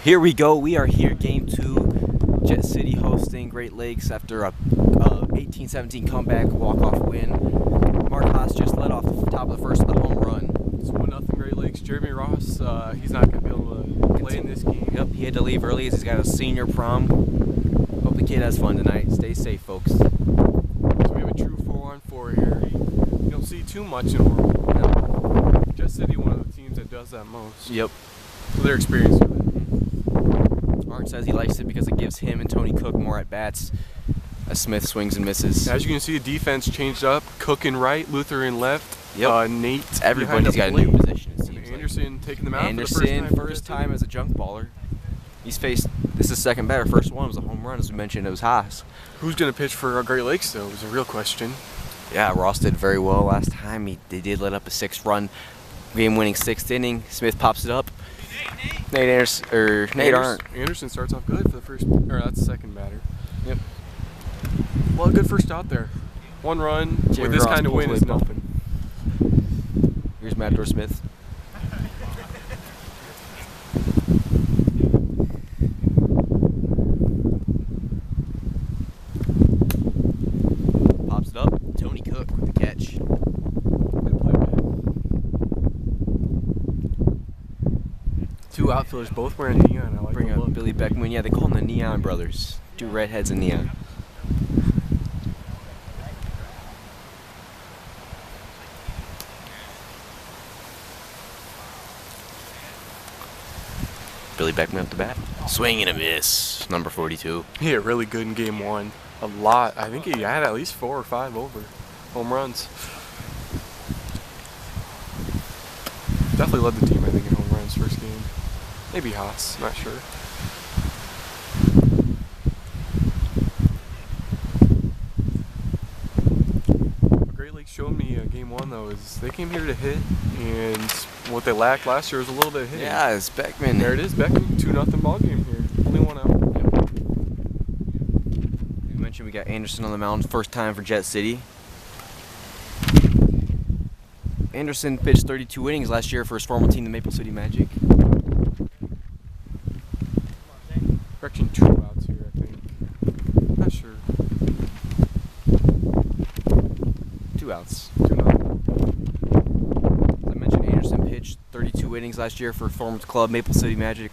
Here we go. We are here. Game 2. Jet City hosting Great Lakes after a 18-17 comeback walk-off win. Mark Haas just led off the top of the first with a home run. It's 1-0 Great Lakes. Jeremy Ross, he's not going to be able to play in this game. Yep, he had to leave early as he's got a senior prom. Hope the kid has fun tonight. Stay safe, folks. So we have a true 4-on-4 here. You don't see too much in ORWBL. No. Jet City, one of the teams that does that most. Yep. So they're experienced with it. Arndt says he likes it because it gives him and Tony Cook more at-bats as Smith swings and misses. As you can see, the defense changed up. Cook in right, Luther in left. Yep. Nate. Everybody's got a new position, it seems Anderson taking them out Anderson, for the first time as a junk baller. He's faced, this is second batter. First one was a home run, as we mentioned. It was Haas. Who's going to pitch for Great Lakes, though, is a real question. Yeah, Ross did very well last time. They did let up a 6-run game-winning 6th inning. Smith pops it up. Nate Arndt. Anderson starts off good for the first, or that's the second batter. Yep. Well, good first out there. 1 run with this kind of win is nothing. Here's Matador Smith. Pops it up. Tony Cook with the catch. Good play, man. 2 outfielders, both wearing neon. I like Bring the up look. Billy Beckman. Yeah, they call them the Neon Brothers. 2 redheads in neon. Billy Beckman up the bat. Swing and a miss. Number 42. He hit really good in game 1. A lot. I think he had at least 4 or 5 over home runs. Definitely led the team, I think, in home runs first game. Maybe Haas, not sure. What Great Lakes showed me game 1, though, is they came here to hit, and what they lacked last year was a little bit of hitting. Yeah, it's Beckman. There it is, Beckman. 2-0 ball game here. Only 1 out. We mentioned we got Anderson on the mound, first time for Jet City. Anderson pitched 32 innings last year for his former team, the Maple City Magic. Correction, 2 outs here, I think. Not sure. 2 outs. 2-0. As I mentioned, Anderson pitched 32 innings last year for former club Maple City Magic,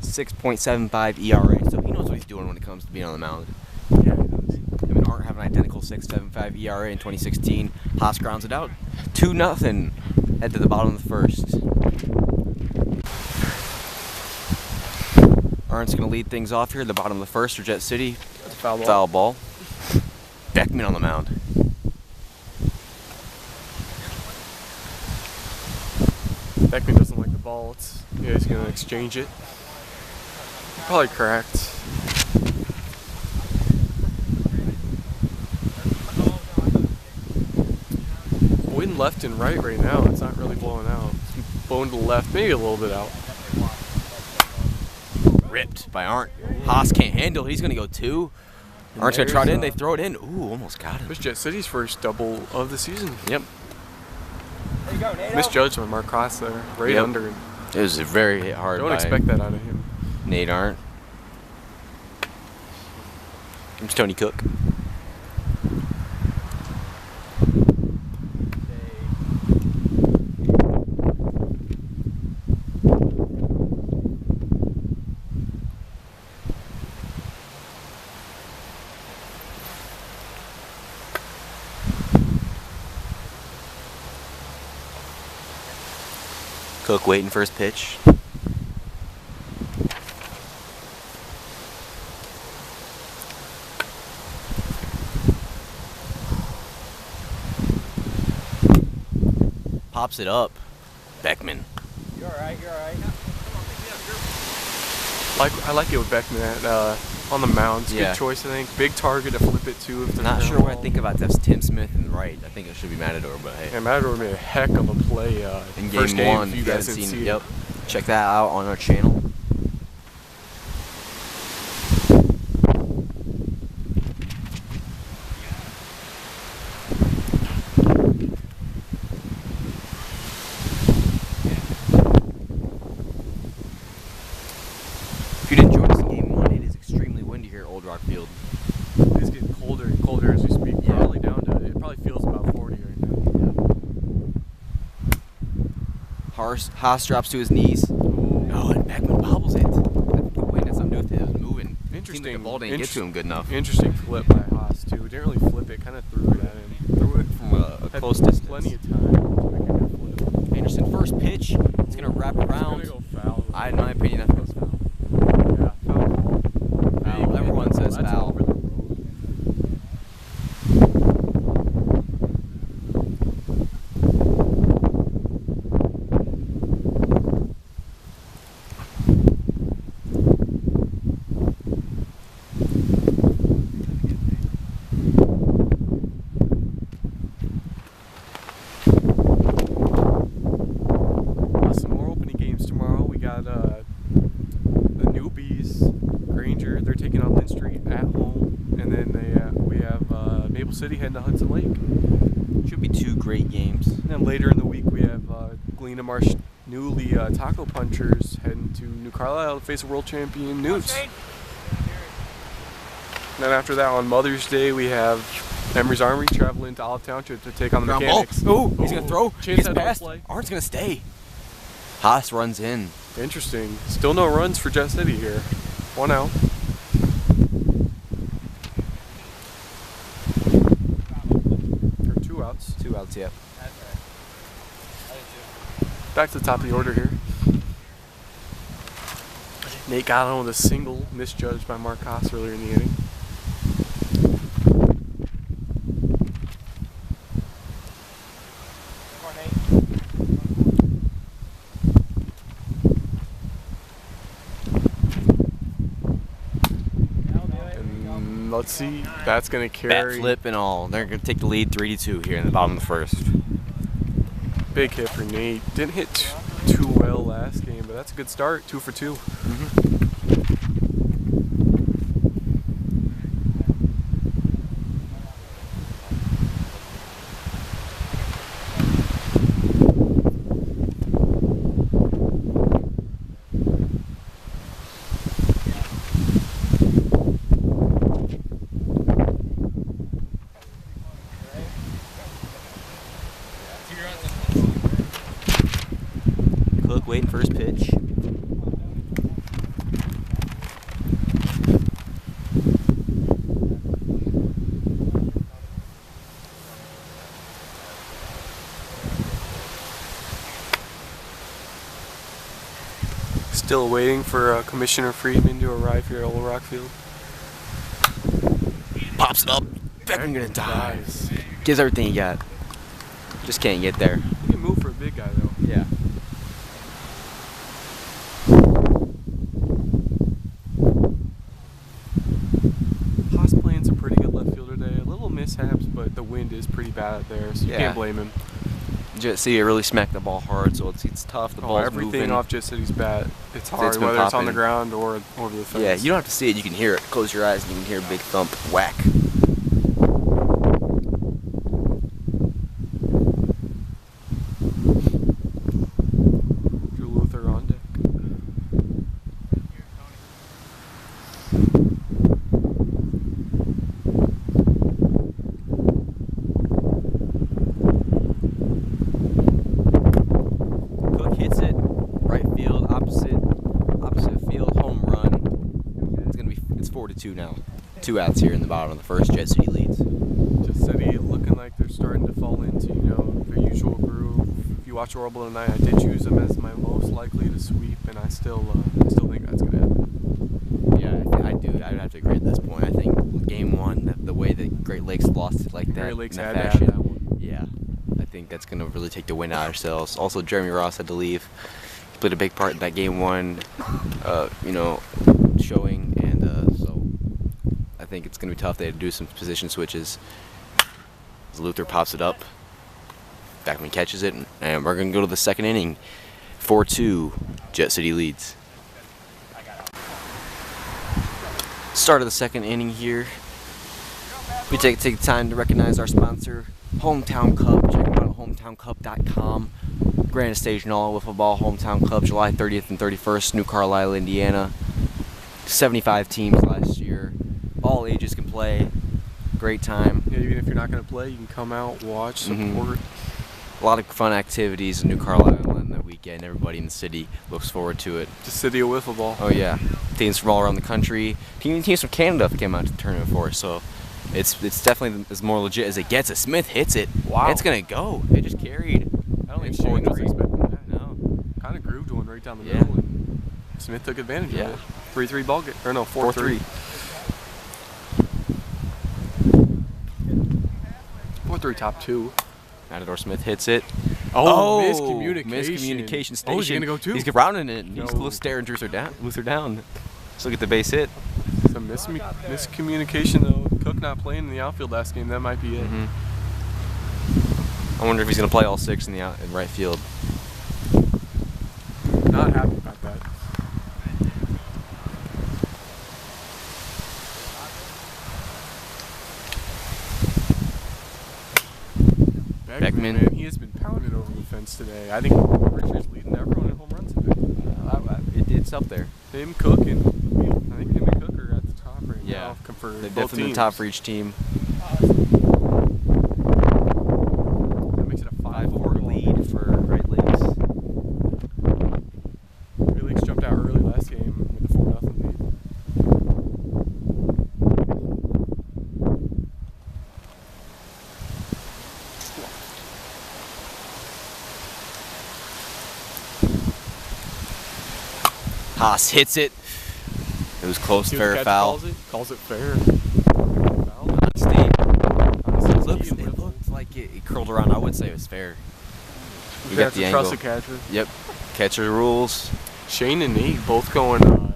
6.75 ERA. So he knows what he's doing when it comes to being on the mound. Yeah, he does. Him and Arndt have an identical 6.75 ERA in 2016. Haas grounds it out. 2-0. Head to the bottom of the first. Arndt's going to lead things off here at the bottom of the first for Jet City. That's a foul ball. Foul ball. Beckman on the mound. Beckman doesn't like the ball. He's going to exchange it. Probably cracked. Wind left and right now. It's not really blowing out. It's blowing to the left, maybe a little bit out. Ripped by Arndt. Haas can't handle it. He's going to go 2. Arndt's going to trot in. They throw it in. Ooh, almost got him. This Jet City's first double of the season. Yep. Misjudged by Mark Haas there. Right Yep. under him. It was a very hit hard. Don't expect that out of him. Nate Arndt. Here's Tony Cook. Cook waiting for his pitch. Pops it up. Beckman. You're all right. I like it with Beckman on the mound. It's a Yeah. good choice, I think. Big target to flip it to. If Not sure what I think about this. Tim Smith and right. I think it should be Matador, but hey. Yeah, Matador made a heck of a play In first game 1, if if you you guys haven't didn't seen see it. it. Yep. Check that out on our channel. If you didn't join us in game 1, it is extremely windy here at Old Rock Field. It's getting colder and colder as we speak. Yeah. Probably down to, it probably feels about 40 right now. Haas drops to his knees. Ooh. Oh, and Beckman bobbles it. I think the wind had something to do with it. It was moving. Interesting. Seemed like the ball didn't get to him good enough. Interesting flip by Haas too. Didn't really flip it. Kind of threw it at him. Threw it from a Had close distance. Plenty of time to make a good flip. Anderson, first pitch. It's going to wrap around. It's gonna go foul. In my opinion, that goes foul. Yeah, foul ball. Foul. Everyone says That's foul. over the road. Some more opening games tomorrow. We got the newbies, Granger. They're taking on Lynn Street at home, and then we have Maple City heading to Hudson Lake. Should be 2 great games. And then later in the week we have Galena Marsh newly Taco Punchers heading to New Carlisle to face a world champion Newts. And then after that, on Mother's Day, we have Emery's Armory traveling to Olive Township to take on the Mechanics. Oh, he's going to throw. He Chance gets had past. no play. Arntt's going to stay. Haas runs in. Interesting. Still no runs for Jet City here. 1 out. Or 2 outs. 2 outs, yeah. Back to the top of the order here. Nate got on with a single misjudged by Mark Haas earlier in the inning. And let's see, that's going to carry. Bat flip and all. They're going to take the lead 3-2 here in the bottom of the first. Big hit for Nate. Didn't hit too well last game, but that's a good start. 2 for 2. Cook waiting for his pitch. Still waiting for Commissioner Friedman to arrive here at Old Rock Field. Pops it up. Beckman going to dive. Gives everything he got. Just can't get there. He can move for a big guy though. Yeah. Haas playing some pretty good left fielder today. A little mishaps, but the wind is pretty bad out there, so you Yeah. can't blame him. Jet City really smacked the ball hard, so it's tough. The ball's Everything moving. off Jet City's bat. It's hard, been whether it's on popping. the ground or over the fence. Yeah, you don't have to see it. You can hear it. Close your eyes and you can hear a big thump. Whack. Drew Luther on deck. Cook hits it. Right field, opposite field, home run. It's 4-2 now. 2 outs here in the bottom of the first. Jet City leads. Jet City looking like they're starting to fall into, their usual groove. If you watch ORWBL tonight, I did choose them as my most likely to sweep, and I still think that's going to happen. Yeah, I do. I'd have to agree at this point. I think game 1, the way that Great Lakes lost it like that, Great Lakes in had that to have fashion, that one. yeah, I think that's going to really take the win out of ourselves. Also, Jeremy Ross had to leave. He played a big part in that game 1, showing, and so I think it's going to be tough. They had to do some position switches. As Luther pops it up, Beckman catches it, and we're going to go to the second inning. 4-2, Jet City leads. Start of the second inning here. We take time to recognize our sponsor, Hometown Cup. Check them out at hometowncup.com. Grandest stage in all Wiffleball Hometown Cup, July 30th and 31st, New Carlisle, Indiana. 75 teams last year. All ages can play. Great time. Yeah, even if you're not going to play, you can come out, watch, support. A lot of fun activities in New Carlisle Island that weekend. Everybody in the city looks forward to it. The city of Wiffleball. Oh yeah, teams from all around the country. Teams from Canada came out to the tournament for us, so it's definitely as more legit as it gets. If Smith hits it, Wow. It's gonna go. They just carried. I don't think It's 4-3. Shane was expecting that. No. Kind of grooved one right down the Yeah. middle, and Smith took advantage Yeah. of it. 3-3 ball game, or no, 4-3. 4-3 top 2. Matador Smith hits it. Oh, miscommunication. Miscommunication station. Oh, he's gonna go too. He's rounding it. And No. He's a little stare and Luther down. Still get the base hit. Some miscommunication though. Cook not playing in the outfield last game. That might be it. I wonder if he's gonna play all 6 in right field. Not happy about that. Beckman, man, he has been pounding over the fence today. I think Richard's leading everyone in home runs today. It's up there. Him, Cook, and I think him and Cook are at the top right now. For They're both definitely teams. the top for each team. That makes it a 5-4 lead for Great Lakes. Great Lakes jumped out early last game with a 4-0 lead. Haas hits it. It was close, fair foul. Calls it fair. It looked like it curled around. I would say it was fair. We got the angle. Trust the catcher. Yep. Catcher rules. Shane and Nate both going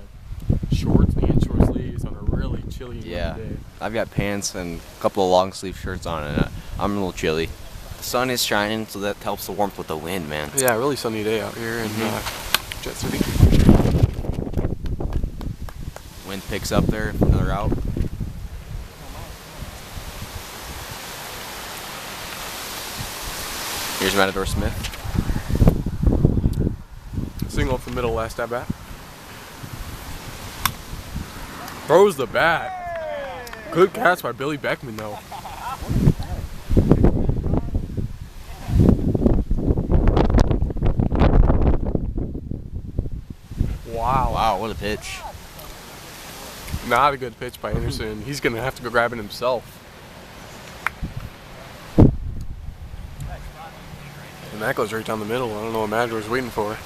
shorts and short sleeves on a really chilly Yeah. day. I've got pants and a couple of long sleeve shirts on, and I'm a little chilly. The sun is shining, so that helps the warmth with the wind, man. Yeah, really sunny day out here in Jet City. Wind picks up there, another out. Here's Matador Smith. Single up the middle last at bat. Throws the bat. Good catch by Billy Beckman though. Wow, what a pitch. Not a good pitch by Anderson. He's going to have to go grab it himself. And that goes right down the middle. I don't know what Matador was waiting for.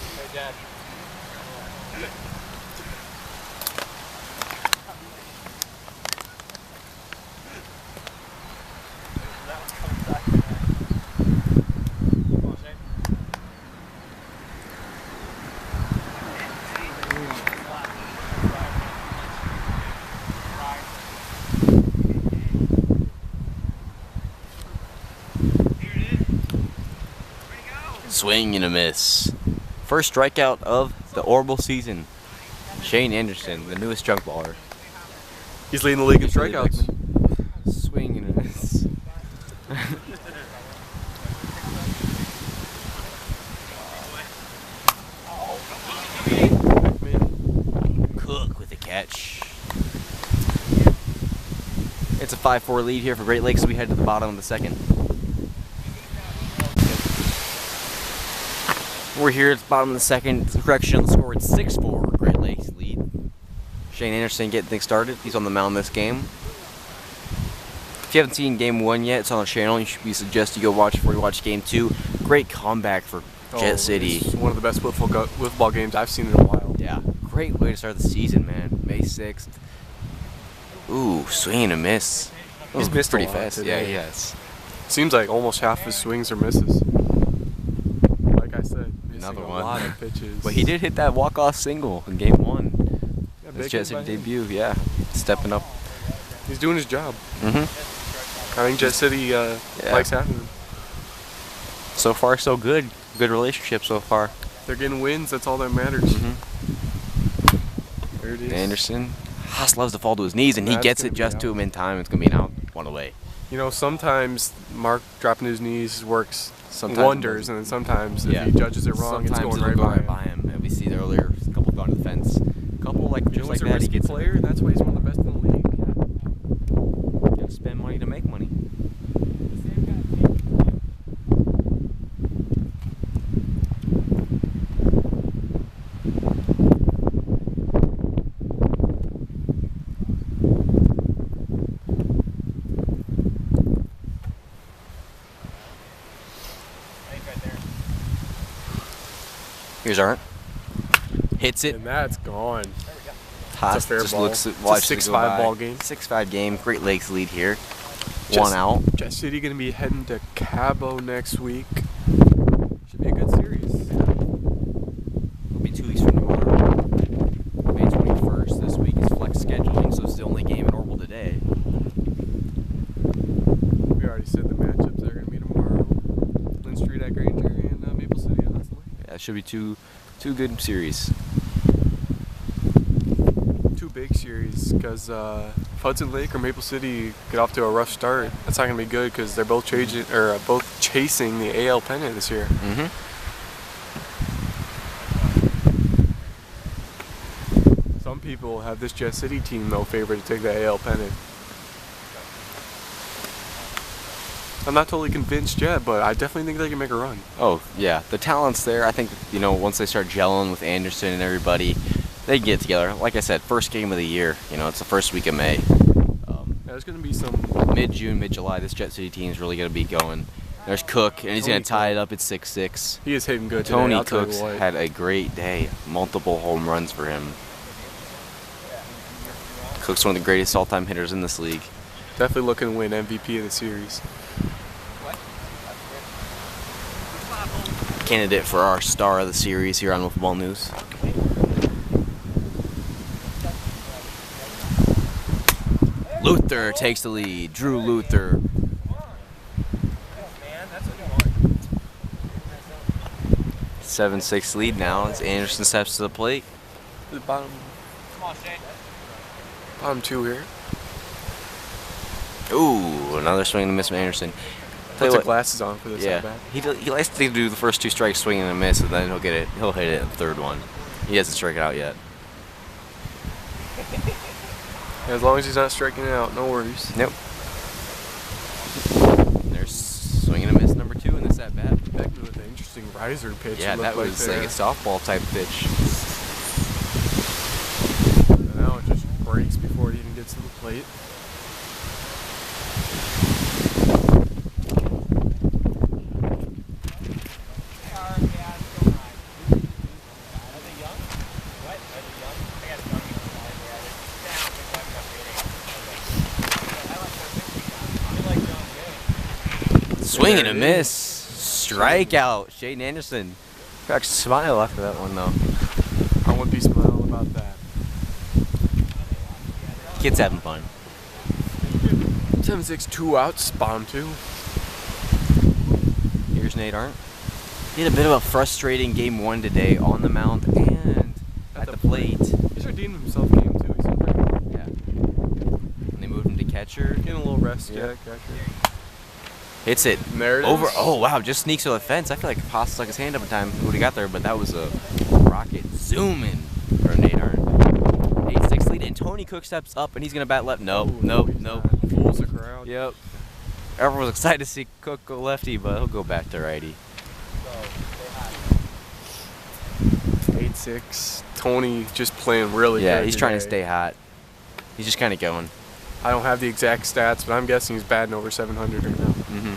Swing and a miss. First strikeout of the ORWBL season. Shane Anderson, the newest Junkballer. He's leading the league in strikeouts. Swing and a miss. Cook with the catch. It's a 5-4 lead here for Great Lakes as we head to the bottom of the second. We're here at the bottom of the second. Correction, the score is 6-4. Great Lakes lead. Shane Anderson getting things started. He's on the mound this game. If you haven't seen Game 1 yet, it's on our channel. We suggest you go watch before you watch Game 2. Great comeback for Jet City. It's one of the best wiffball games I've seen in a while. Yeah, great way to start the season, man. May 6th. Ooh, swing and a miss. He's missed pretty a lot fast. today. Yeah, he has. Seems like almost half his swings are misses. Like I said, missing Another a one. lot of pitches. But he did hit that walk-off single in Game 1. Yeah, His big Jet hit City by him. debut, yeah. Stepping up. He's doing his job. Mm-hmm. I think Jet City likes having him. So far, so good. Good relationship so far. They're getting wins. That's all that matters. Mm-hmm. There it is. Anderson. Haas loves to fall to his knees, and he That's gets gonna it be just out. to him in time. It's going to be an out, one away. You know, sometimes Mark dropping his knees works Sometimes it wonders, doesn't. and then sometimes Yeah. if he judges it wong, Sometimes it's going it'll right go by right him. by him. And we see it earlier, a couple gone to the fence. A couple goal like just Joe's like a that. He risky gets player, and that's why he's one of the best in the league. You gotta spend money to make money. Here's Arndt. Hits it. And that's gone. Haas It's a fair just ball. looks, It's a watches it go 6-5 by. ball game. 6-5 game. Great Lakes lead here. Just- One out. Jet City going to be heading to Cabo next week. Should be a good series. It'll be 2 weeks from tomorrow. May 21st. This week is flex scheduling, so it's the only game in ORWBL today. We already said the matchups that are going to be tomorrow. Lynn Street at Granger and Maple City at Hudson Lake. Yeah, it should be two good series. Two big series because if Hudson Lake or Maple City get off to a rough start, that's not going to be good because they're both chasing the AL pennant this year. Mm-hmm. Some people have this Jet City team though favored to take the AL pennant. I'm not totally convinced yet, but I definitely think they can make a run. Oh, yeah. The talent's there. I think, once they start gelling with Anderson and everybody, they can get together. Like I said, first game of the year. It's the first week of May. There's going to be some... Mid-June, mid-July, this Jet City team is really going to be going. There's Cook, and he's going to tie it up at 6-6. He is hitting good today, Tony I'll tell you Cooks what. had a great day. Multiple home runs for him. Cook's one of the greatest all-time hitters in this league. Definitely looking to win MVP of the series. Candidate for our star of the series here on Wiffleball News. Luther takes the lead. Drew Luther. 7-6 lead now as Anderson steps to the plate. The bottom two here. Ooh, another swing and a miss from Anderson. Put the glasses on for this Yeah, at bat. he likes to do the first 2 strikes swing and a miss, and then he'll hit it in the third one. He hasn't struck it out yet. As long as he's not striking it out, no worries. Nope. There's swing and a miss number 2 in this at bat. Back with an interesting riser pitch. Yeah, it that looked was like like a softball type pitch. And now it just breaks before it even gets to the plate. Swing and a miss. Strikeout. Shaden Anderson. Cracks a smile after that one, though. I wouldn't be smiling about that. Kid's having fun. 7-6, 2 outs, bottom 2. Here's Nate Arndt. He had a bit of a frustrating game 1 today on the mound and at the plate. He's redeemed himself game 2. He's in pretty good. Yeah. And they moved him to catcher. Getting a little rest, Yeah. yeah, catcher. Hits it. And there it Over. is. Oh, wow. Just sneaks to the fence. I feel like Haas stuck his hand up in time. Would have got there, but that was a rocket zooming for Nate Arndt. 8-6 lead, and Tony Cook steps up, and he's going to bat left. Nope, Ooh, nope, he's nope. not. Fools the crowd. Yep. Everyone was excited to see Cook go lefty, but he'll go back to righty. 8-6. Tony just playing really good. Yeah, he's trying to today. stay hot. He's just kind of going. I don't have the exact stats, but I'm guessing he's batting over 700 right now. Mm-hmm.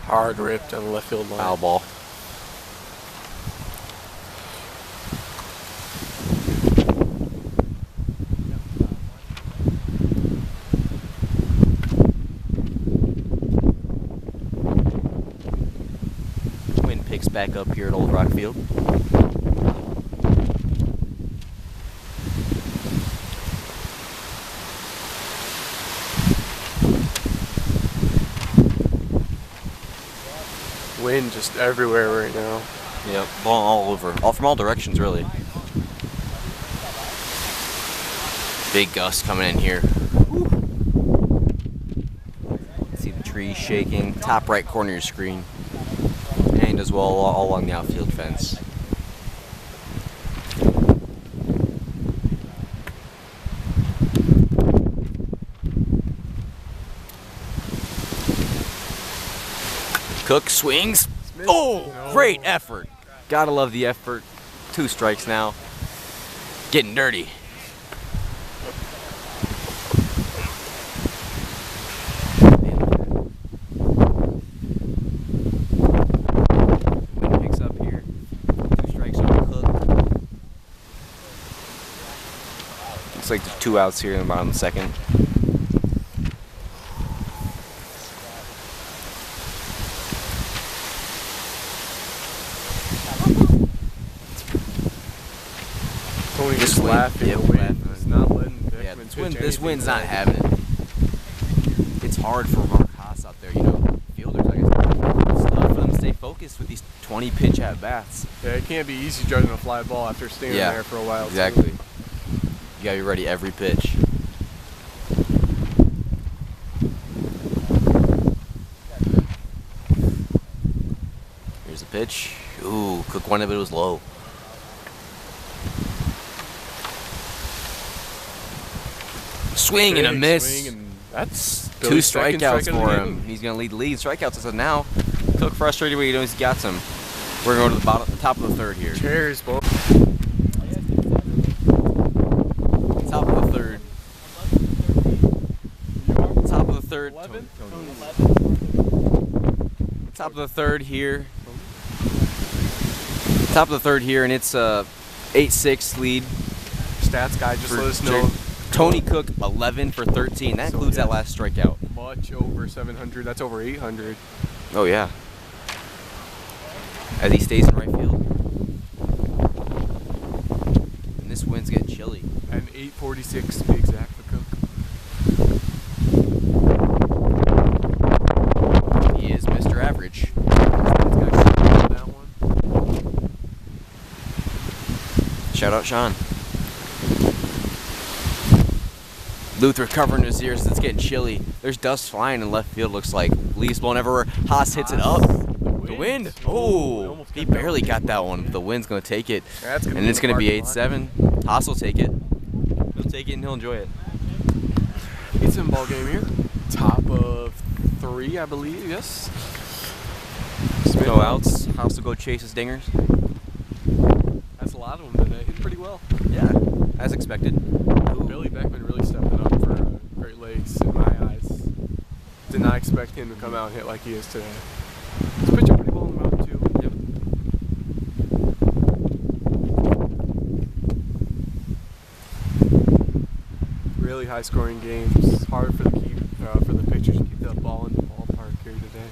Hard ripped on the left field line. Foul ball. Wind picks back up here at Old Rock Field. wind just everywhere right now. Yep, blowing all over, all from all directions, really. Big gust coming in here. See the trees shaking. Top right corner of your screen, and as well all along the outfield fence. Cook swings. Oh, great effort. Gotta love the effort. 2 strikes now. Getting dirty. Wind picks up here. 2 strikes on Cook. Looks like there's 2 outs here in the bottom of the second. Tony just laughing. Yep, The wind is not letting Yeah, Beckman pitch this wind's not anything. having it. It's hard for Mark Haas out there, you know. Fielders, I guess. It's tough for them to stay focused with these 20 pitch at bats. Yeah, it can't be easy judging a fly ball after staying there for a while. Exactly. You gotta be ready every pitch. Here's the pitch. Ooh, Cook wanted, but it was low. Swing and a Big miss. swing, and that's 2 Billy's second strikeouts strikeout of for the him. game. He's gonna lead the league in strikeouts as of now. Cook frustrated, but he knows he got some. We're going to the top of the third here. Cheers, boy. Top of the third. Top of the third. 11? Top of the third here. Top of the third here, and it's a 8-6 lead. Stats guy just For let us know. Tony Cook 11 for 13. That includes that last strikeout. Much over 700. That's over 800. Oh yeah. As he stays in right field. And this wind's getting chilly. And 846 to be exact for Cook. He is Mr. Average. That one. Shout out Sean. Luther covering his ears. It's getting chilly. There's dust flying in left field. Looks like leaves blowing everywhere. Haas hits it up. The wind. Oh, he barely got that one. But the wind's gonna take it, and it's gonna be 8-7. Haas will take it. He'll take it and he'll enjoy it. It's in ball game here. Top of 3, I believe. Yes. No outs. Haas will go chase his dingers. That's a lot of them today. Hit pretty well. Yeah, as expected. Billy Beckman really stepping up for Great Lakes in my eyes. Did not expect him to come out and hit like he is today. He's pitching pretty well in the mountain too. Yep. Really high scoring games. Hard for the pitchers to keep that ball in the ballpark here today.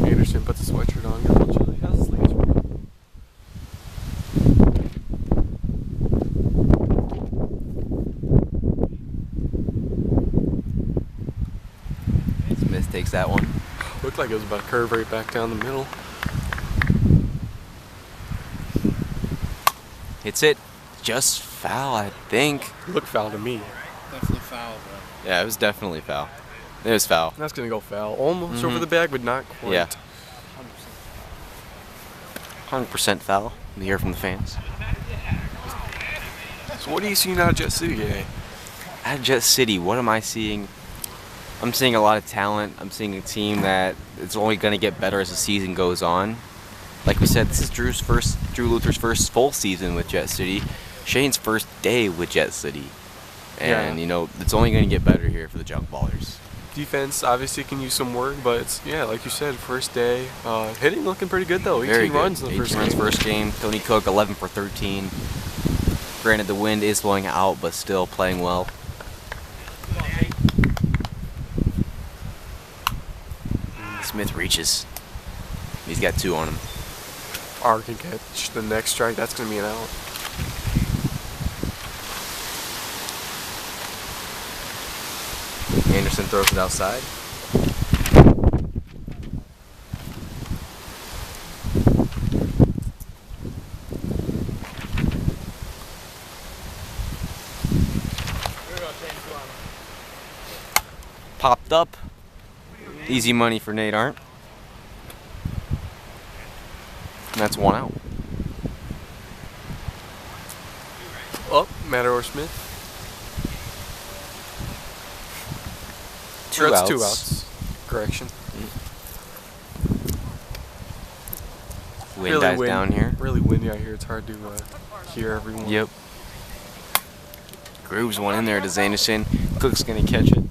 Anderson puts a sweatshirt on. Get a little chilly. How's the sleeves? Smith takes that one. Looked like it was about to curve right back down the middle. Hits it. Just foul, I think. Looked foul to me. Definitely foul, bro. Yeah, it was definitely foul. It was foul. That's gonna go foul. Almost over the bag, but not quite. Yeah. 100% foul. We hear from the fans. So what are you seeing out of Jet City today? At Jet City, what am I seeing? I'm seeing a lot of talent. I'm seeing a team that is only going to get better as the season goes on. Like we said, this is Drew Luther's first full season with Jet City. Shane's first day with Jet City. And, you know, it's only going to get better here for the Junkballers. Defense obviously can use some work, but it's, yeah, like you said, first day. Hitting looking pretty good though. 18 Very good. runs in the 18 first runs game. first game. Tony Cook 11 for 13. Granted, the wind is blowing out, but still playing well. Smith reaches. He's got 2 on him. R can catch the next strike. That's gonna be an out. Anderson throws it outside. Popped up. Easy money for Nate Arndt. And that's 1 out. Up, Matador Smith. That's 2 outs. Correction. Wind dies down here. Really windy out here. It's hard to hear everyone. Yep. Grooves one in there to Anderson. Cook's gonna catch it.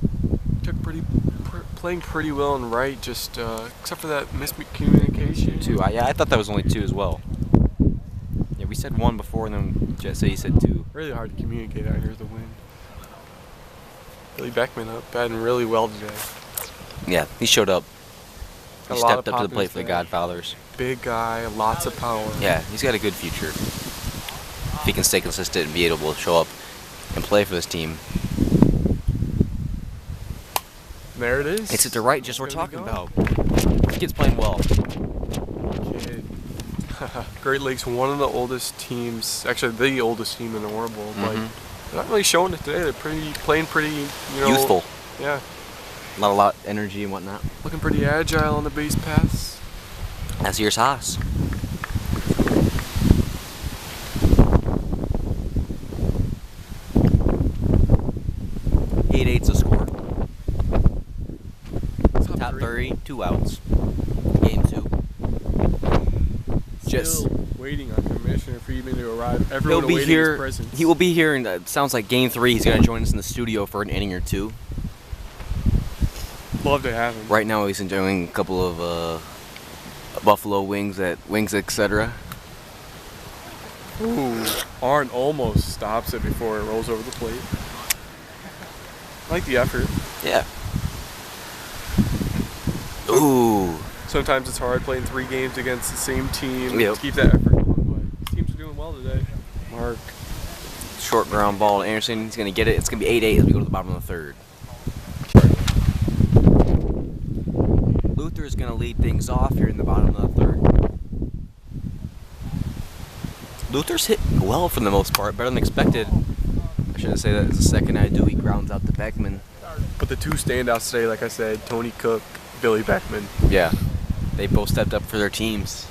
Playing pretty well in right, just except for that miscommunication. 2. Yeah, I thought that was only 2 as well. Yeah, we said 1 before, and then Jet City said 2. Really hard to communicate out here with the wind. Billy Beckman up, batting really well today. Yeah, he showed up. He Got a lot stepped of up to the pop in plate his for the day. Godfathers. Big guy, lots of power. Yeah, he's got a good future. If he can stay consistent and be able to show up and play for this team. There it is. It's at the right, just what we're There we talking go. about. This kid's playing well. Kid. Great Lakes, one of the oldest teams, actually the oldest team in the ORWBL, but they're not really showing it today. They're playing pretty, you know, Youthful. Yeah, A lot of energy and whatnot. looking pretty agile on the base paths. That's your sauce. Eight eight's the score. Top 3, 2 outs. Game 2. Still waiting on Commissioner Friedman to arrive. Everyone He'll be awaiting here. his presence. He will be here, and it sounds like Game 3. He's gonna join us in the studio for an inning or 2. Love to have him. Right now, he's enjoying a couple of buffalo wings at Wings Etc. Ooh, Arndt almost stops it before it rolls over the plate. I like the effort. Yeah. Ooh. Sometimes it's hard playing 3 games against the same team Yep. to keep that effort going, but teams are doing well today. Mark. Short ground ball to Anderson. He's gonna get it. It's gonna be 8-8 as we go to the bottom of the 3rd. Luther's gonna lead things off here in the bottom of the 3rd. Luther's hit well for the most part, better than expected. I shouldn't say that as a second I do. He grounds out to Beckman. But the 2 standouts today, like I said, Tony Cook, Billy Beckman. Yeah, they both stepped up for their teams.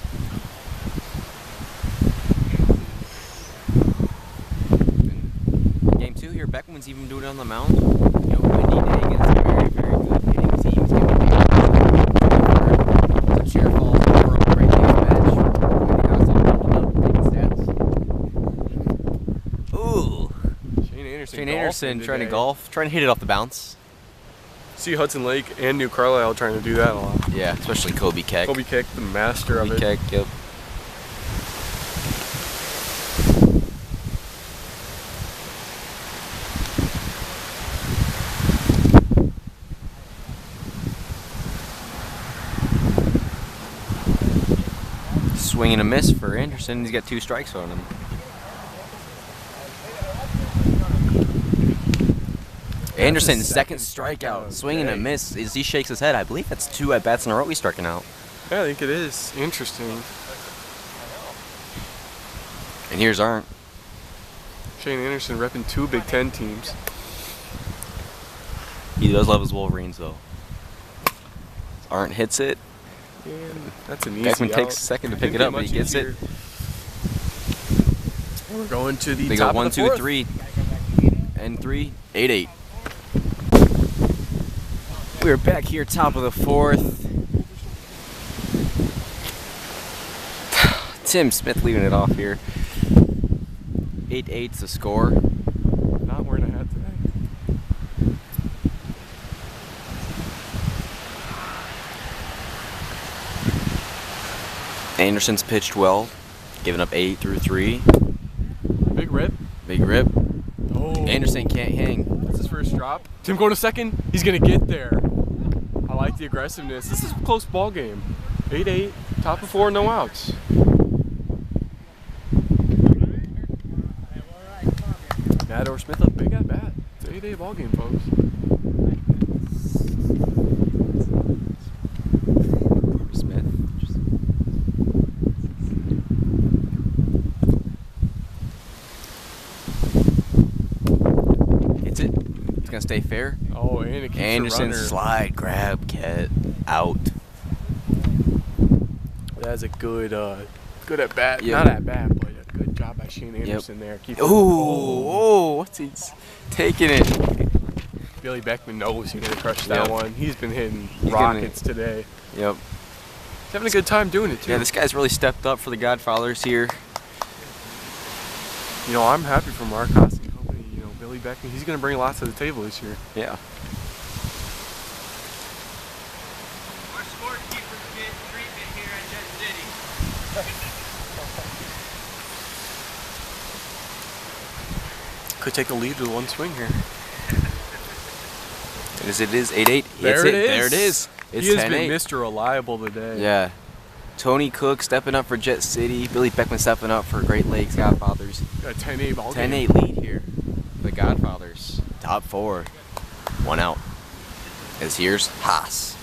Game 2 here, Beckman's even doing it on the mound. You know, windy day against a very, very good hitting team. He's gonna be the chair falls over on the right hand bench. And the guy's all doubled up, taking stats. Ooh. Shane Anderson trying to golf, trying to hit it off the bounce. See Hudson Lake and New Carlisle trying to do that a lot. Yeah, especially Kobe Keck. Kobe Keck, the master of Kobe it. Keck, yep. Swing and a miss for Anderson. He's got 2 strikes on him. Anderson's second strikeout. Swing and a miss. As he shakes his head, I believe that's 2 at-bats in a row he's striking out. Yeah, I think it is. Interesting. And here's Arndt. Shane Anderson repping 2 Big Ten teams. He does love his Wolverines, though. Arndt hits it. And that's an easy Beckman out. takes a second to pick Couldn't it up, be but he much gets it. easier. And we're going to the They go top 1, of the 2, 4th. 3, and 3, 8-8. We're back here, top of the 4th. Tim Smith leaving it off here. 8-8's the score. Not wearing a hat today. Anderson's pitched well, giving up 8 through 3. Big rip. Big rip. Oh. Anderson can't hang. That's his first drop. Tim going to second. He's going to get there. I like the aggressiveness. This is a close ball game. 8-8, top of 4, no outs. Matador Smith up big at bat. It's an 8-8 ball game, folks. stay fair. Oh, and it keeps Anderson the runner. slide, grab, get out. That's a good at bat. Yep. Not at bat, but a good job by Shane Anderson there. Keep What's he's taking it? Billy Beckman knows he's gonna crush that Yep. one. He's been hitting He's rockets today. Yep. He's having a good time doing it too. Yeah, this guy's really stepped up for the Godfathers here. You know, I'm happy for Mark Haas and company. You know, Billy Beckman, he's gonna bring lots to the table this year. Yeah. Our scorekeepers get treatment here at Jet City. Could take a lead with one swing here. It is 8-8. There it is. There it is. It's He has 10-8. been Mr. Reliable today. Yeah. Tony Cook stepping up for Jet City. Billy Beckman stepping up for Great Lakes Godfathers. A 10-8 ball game. 10-8 lead here. The Godfathers. Top 4. 1 out. As here's Haas.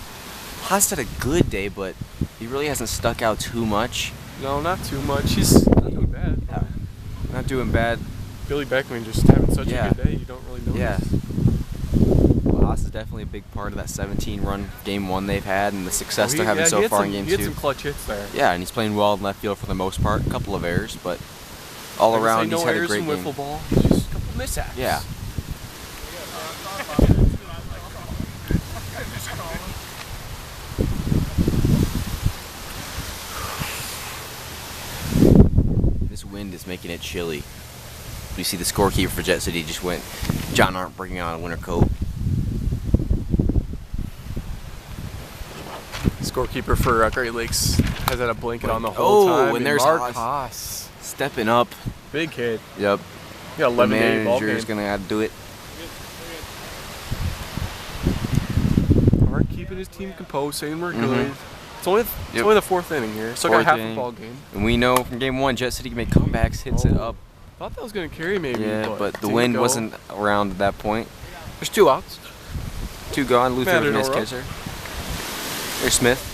Haas had a good day, but he really hasn't stuck out too much. No, not too much. He's not doing bad. Yeah. Not doing bad. Billy Beckman just having such Yeah. a good day, you don't really notice. Yeah. Well, Haas is definitely a big part of that 17-run Game 1 they've had and the success they're having so far in Game 2. He had some clutch hits there. Yeah, and he's playing well in left field for the most part. A couple of errors, but all around he's had a great no errors game. in Wiffleball, just a couple mishaps. Yeah. This wind is making it chilly. You see the scorekeeper for Jet City just went John Arndt bringing on a winter coat. Scorekeeper for Great Lakes has had a blanket on the whole time. And there's Mark Haas Haas. stepping up. Big hit. Yep. He got The 11-8 ball manager's game. gonna have to do it. Mark keeping his team composed, saying we're Mhm. good. It's only the 4th inning here. Still got Fourth half inning. a ball game. And we know from Game 1, Jet City can make comebacks, hits it up. Thought that was gonna carry maybe. Yeah, but the didn't wind go. wasn't around at that point. There's 2 outs. 2 gone. Luther was a nice Matador up. catcher. There's Smith.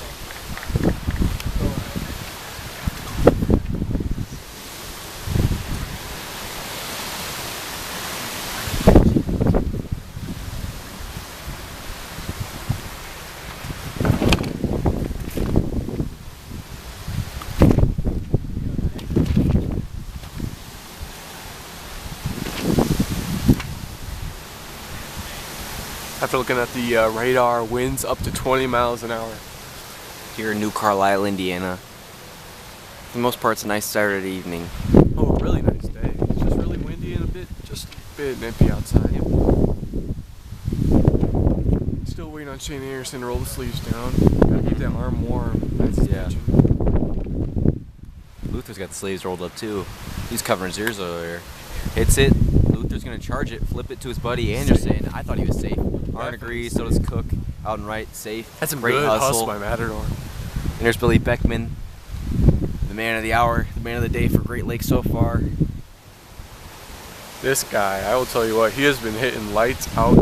After looking at the radar, winds up to 20 miles an hour. Here in New Carlisle, Indiana. For the most part, it's a nice Saturday evening. Oh, a really nice day. It's just really windy and just a bit nippy outside. Still waiting on Shane Anderson to roll the sleeves down. Gotta keep that arm warm. That's his Yeah. pitching. Luther's got the sleeves rolled up too. He's covering zeros over there. Hits it. Luther's gonna charge it, flip it to his buddy Anderson. I thought he was safe. Arndt agrees, so does Cook. Out and right, safe. That's some great good hustle. hustle by Matador. And there's Billy Beckman, the man of the hour, the man of the day for Great Lakes so far. This guy, I will tell you what, he has been hitting lights out.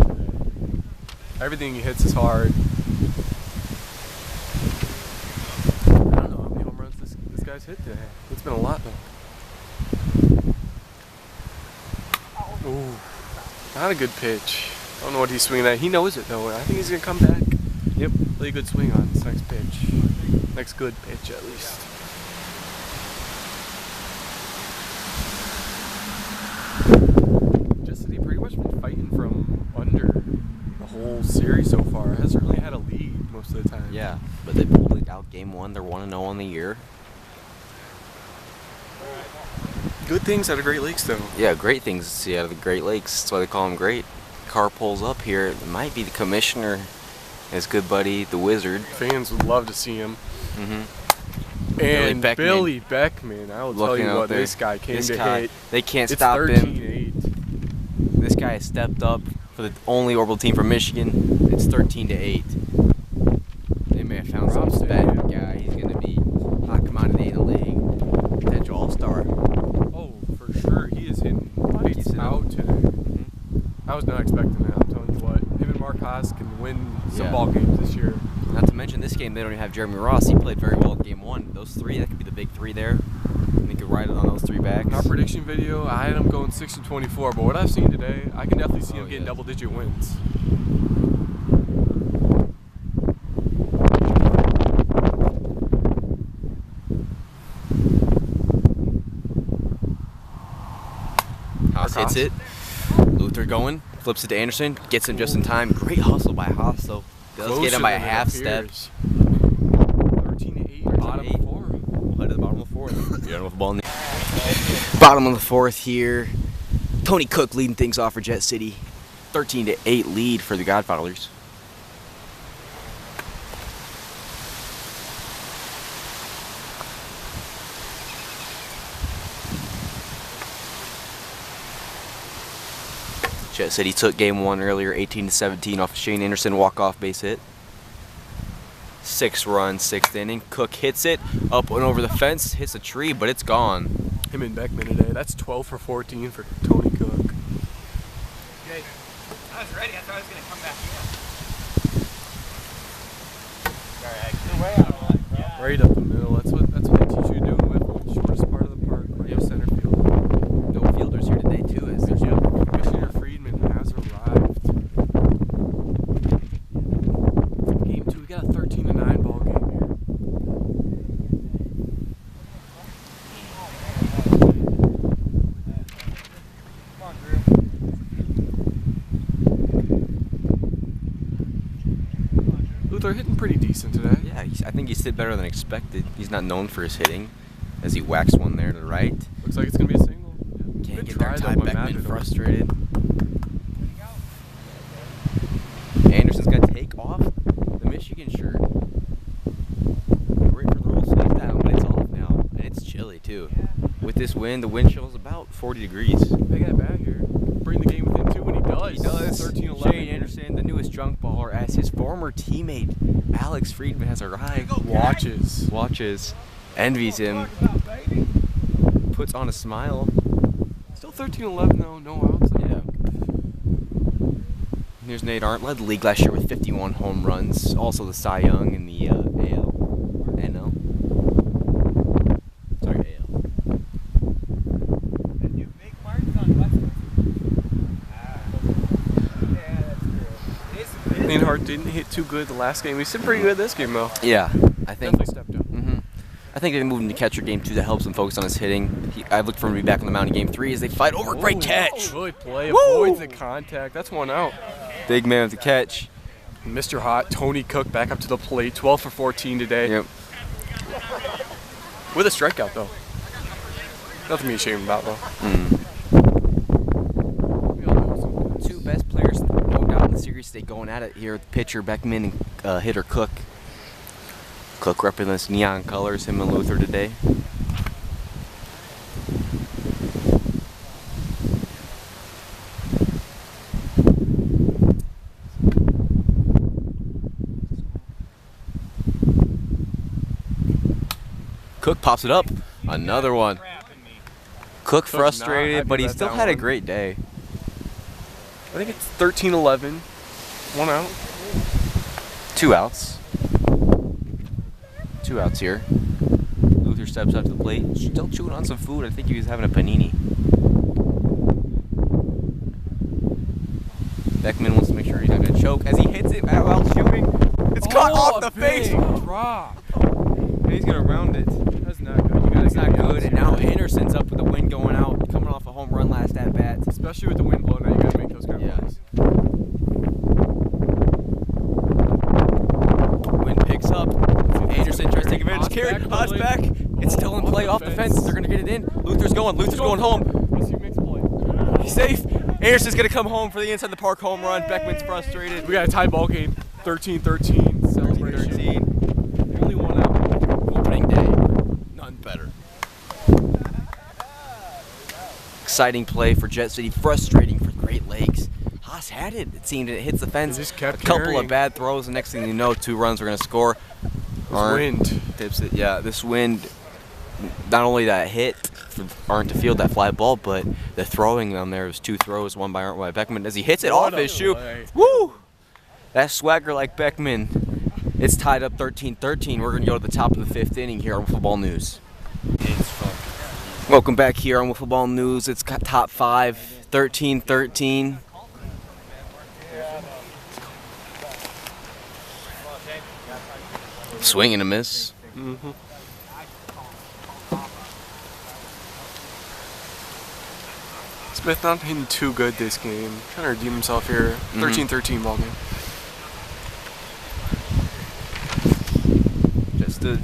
Everything he hits is hard. I don't know how many home runs this guy's hit today. It's been a lot though. Ooh, not a good pitch. I don't know what he's swinging at. He knows it though. I think he's gonna come back. Yep, really good swing on this next pitch. Next good pitch at least. Jet City pretty much been fighting from under the whole series so far. Hasn't really had a lead most of the time. Yeah, but they pulled it out Game 1. They're 1-0 on the year. Good things out of Great Lakes though. Yeah, great things to see out of the Great Lakes. That's why they call them great. Car pulls up here. It might be the commissioner, his good buddy, the Wizard. Fans would love to see him. Mm-hmm. And Beckman. Billy Beckman, I will tell Looking you out what, there. this guy came This to guy, hit. they can't It's stop him. 13-8. This guy has stepped up for the only ORWBL team from Michigan. It's 13-8. They may have found some spec guy. He's going to be hot commodity in the league. Potential all-star. Oh, for sure. He is hitting lights He's hitting out today. Mm-hmm. I was not expecting that. I'm telling you what. Him and Mark Haas can win some Yeah. ball games this year. Not to mention this game, they don't even have Jeremy Ross. He played very well in Game 1. Those three, that could be the big three there. They could ride it on those 3 backs. In our prediction video, I had them going 6-24, but what I've seen today, I can definitely see them getting double-digit wins. Haas hits it. Luther going, flips it to Anderson, gets him just in time. Great hustle by Haas, though. Does get him by a half step. 13-8, bottom of 4. We'll head to the bottom of the 4th. Yeah, with the ball in the bottom of the 4th here. Tony Cook leading things off for Jet City. 13-8 lead for the Godfathers. Jet City took game 1 earlier, 18-17 off a Shane Anderson walk-off base hit. 6 runs, 6th inning. Cook hits it up and over the fence, hits a tree, but it's gone. Him and Beckman today. That's 12 for 14 for Tony Cook. Okay. I was ready. I thought I was going to come back in. Sorry, Right up the middle. That's what they teach you to do with the shortest part of the park, right in center field. No fielders here today too, is there? Commissioner Friedman has arrived. Game 2, we got a 13-9 ball game here. Come on, Drew. Luther hitting pretty decent today. Yeah, I think he's hit better than expected. He's not known for his hitting, as he whacks one there to the right. Looks like it's going to be a single. Can't Good get there try, in though, time. by Beckman Matador. frustrated. Anderson's got to take off the Michigan shirt. Ready for the roll sleeve down, but it's off now, and it's chilly too. With this wind, the wind chill is about 40 degrees. They got back here. Bring the game within 2 when he does. He does. 13-11. Shane Anderson, the newest junk baller, as his former teammate Alex Friedman has arrived. Watches, envies him, puts on a smile. Still 13-11 though, no outs. Yeah. Here's Nate Arndt, led the league last year with 51 home runs. Also the Cy Young in the AL. NL. Sorry, AL. And you make marks on Western. Yeah, that's true. Hart didn't hit too good the last game. He's pretty good this game though. Yeah, I think. Definitely stepped up. I think they moved him to catcher game 2 that helps him focus on his hitting. I've looked for him to be back on the mound in game 3 as they fight over. Great catch! Good play. Woo! Avoids the contact. That's 1 out. Big man with the catch. Mr. Hot, Tony Cook back up to the plate. 12 for 14 today. Yep. With a strikeout though. Nothing to be ashamed about though. 2 best players, no doubt, in the series. They going at it here. Pitcher Beckman and hitter Cook. Cook represents neon colors, him and Luther today. Cook pops it up. Another one. Cook frustrated, but he still had a great day. I think it's 13-11. 1 out. 2 outs. 2 outs here. Luther steps up to the plate, still chewing on some food. I think he was having a panini. Beckman wants to make sure he's not going to choke as he hits it while shooting. It's caught off the face. Drop. And he's going to round it. That's not good. You gotta It's get not the outs good. And here. now Anderson's up with the wind going out, coming off a home run last at bat. Especially with the wind blowing out, you gotta make those kind of plays. Wind picks up. Anderson tries to take advantage. Carry. Haas back. It's still in play off the fence. They're going to get it in. Luther's going. Luther's going home. Let's see who makes a play. He's safe. Anderson's going to come home for the inside the park home run. Beckman's frustrated. We got a tie ball game. 13-13 celebration. 13. Only 1 out. Opening day. None better. Exciting play for Jet City. Frustrating for Great Lakes. Haas had it. It seemed it hits the fence. It just kept a couple carrying. of bad throws. The next thing you know, 2 runs are going to score. Wind. Tips it. Yeah, this wind. Not only that hit for Arndt to field that fly ball, but the throwing on there was 2 throws, one by Arndt, one by Beckman. As he hits it off his shoe. Play. Woo! That swagger like Beckman. It's tied up 13-13. We're going to go to the top of the 5th inning here on Wiffleball News. It's fucking Welcome back here on Wiffleball News. It's top 5, 13-13. Swing and a miss. Smith not hitting too good this game. Trying to redeem himself here. 13-13 ball game.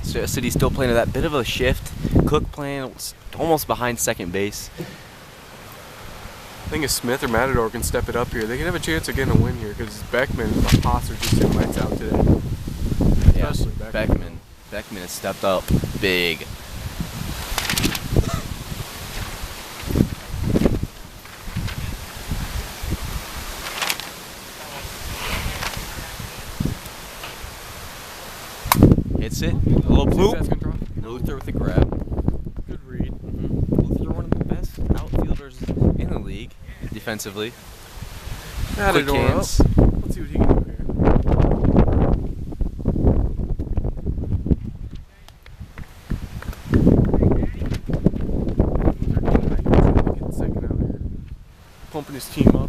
Jet City still playing that bit of a shift. Cook playing almost behind second base. I think if Smith or Matador can step it up here, they can have a chance of getting a win here because Beckman and the Haas are just hitting lights out today. Yeah, Especially Beckman. Beckman has stepped up big. Hits it. A little bloop. Luther with a grab. Good read. Luther, one of the best outfielders in the league, defensively. Matador Quick up. hands. Let's see what he can do here. Getting second out here. Pumping his team up.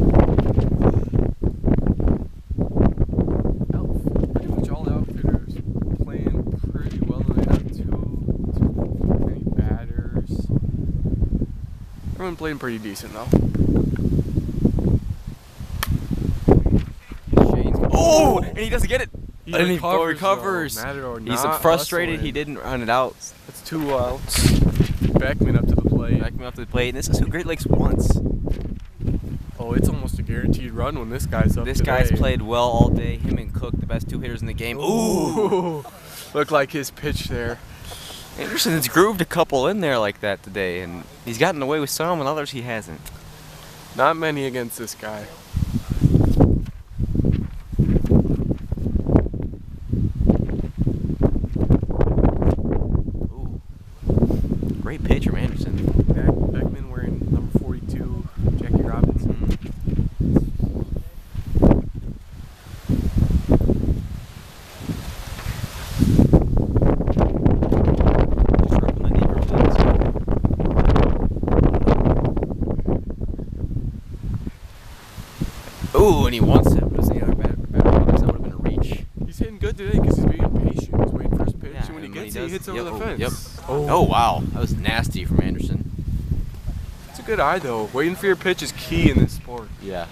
Pretty much all the outfitters playing pretty well tonight. Not too many batters. Everyone playing pretty decent though. Oh, and he doesn't get it. He And he recovers. recovers. Matador He's not frustrated. hustling. He didn't run it out. That's 2 outs. Beckman up to the plate. Back up to the plate. And this is who Great Lakes wants. Oh, it's almost a guaranteed run when this guy's up. This today. guy's played well all day. Him and Cook, the best 2 hitters in the game. Ooh. Looked like his pitch there. Anderson's grooved a couple in there like that today, and he's gotten away with some, and others he hasn't. Not many against this guy. Ooh. Great pitch from Anderson. Beckman wearing number 42, Jackie Robinson. Ooh, and he wants it. But was the other batter that would have been a reach. He's hitting good today because he's being patient. He's waiting for his pitch, Yeah, and when he and gets it, does- he hits over yep, the oh, fence. Yep. Oh. Oh, wow. That was nasty from Anderson. It's a good eye, though. Waiting for your pitch is key in this sport. Yeah.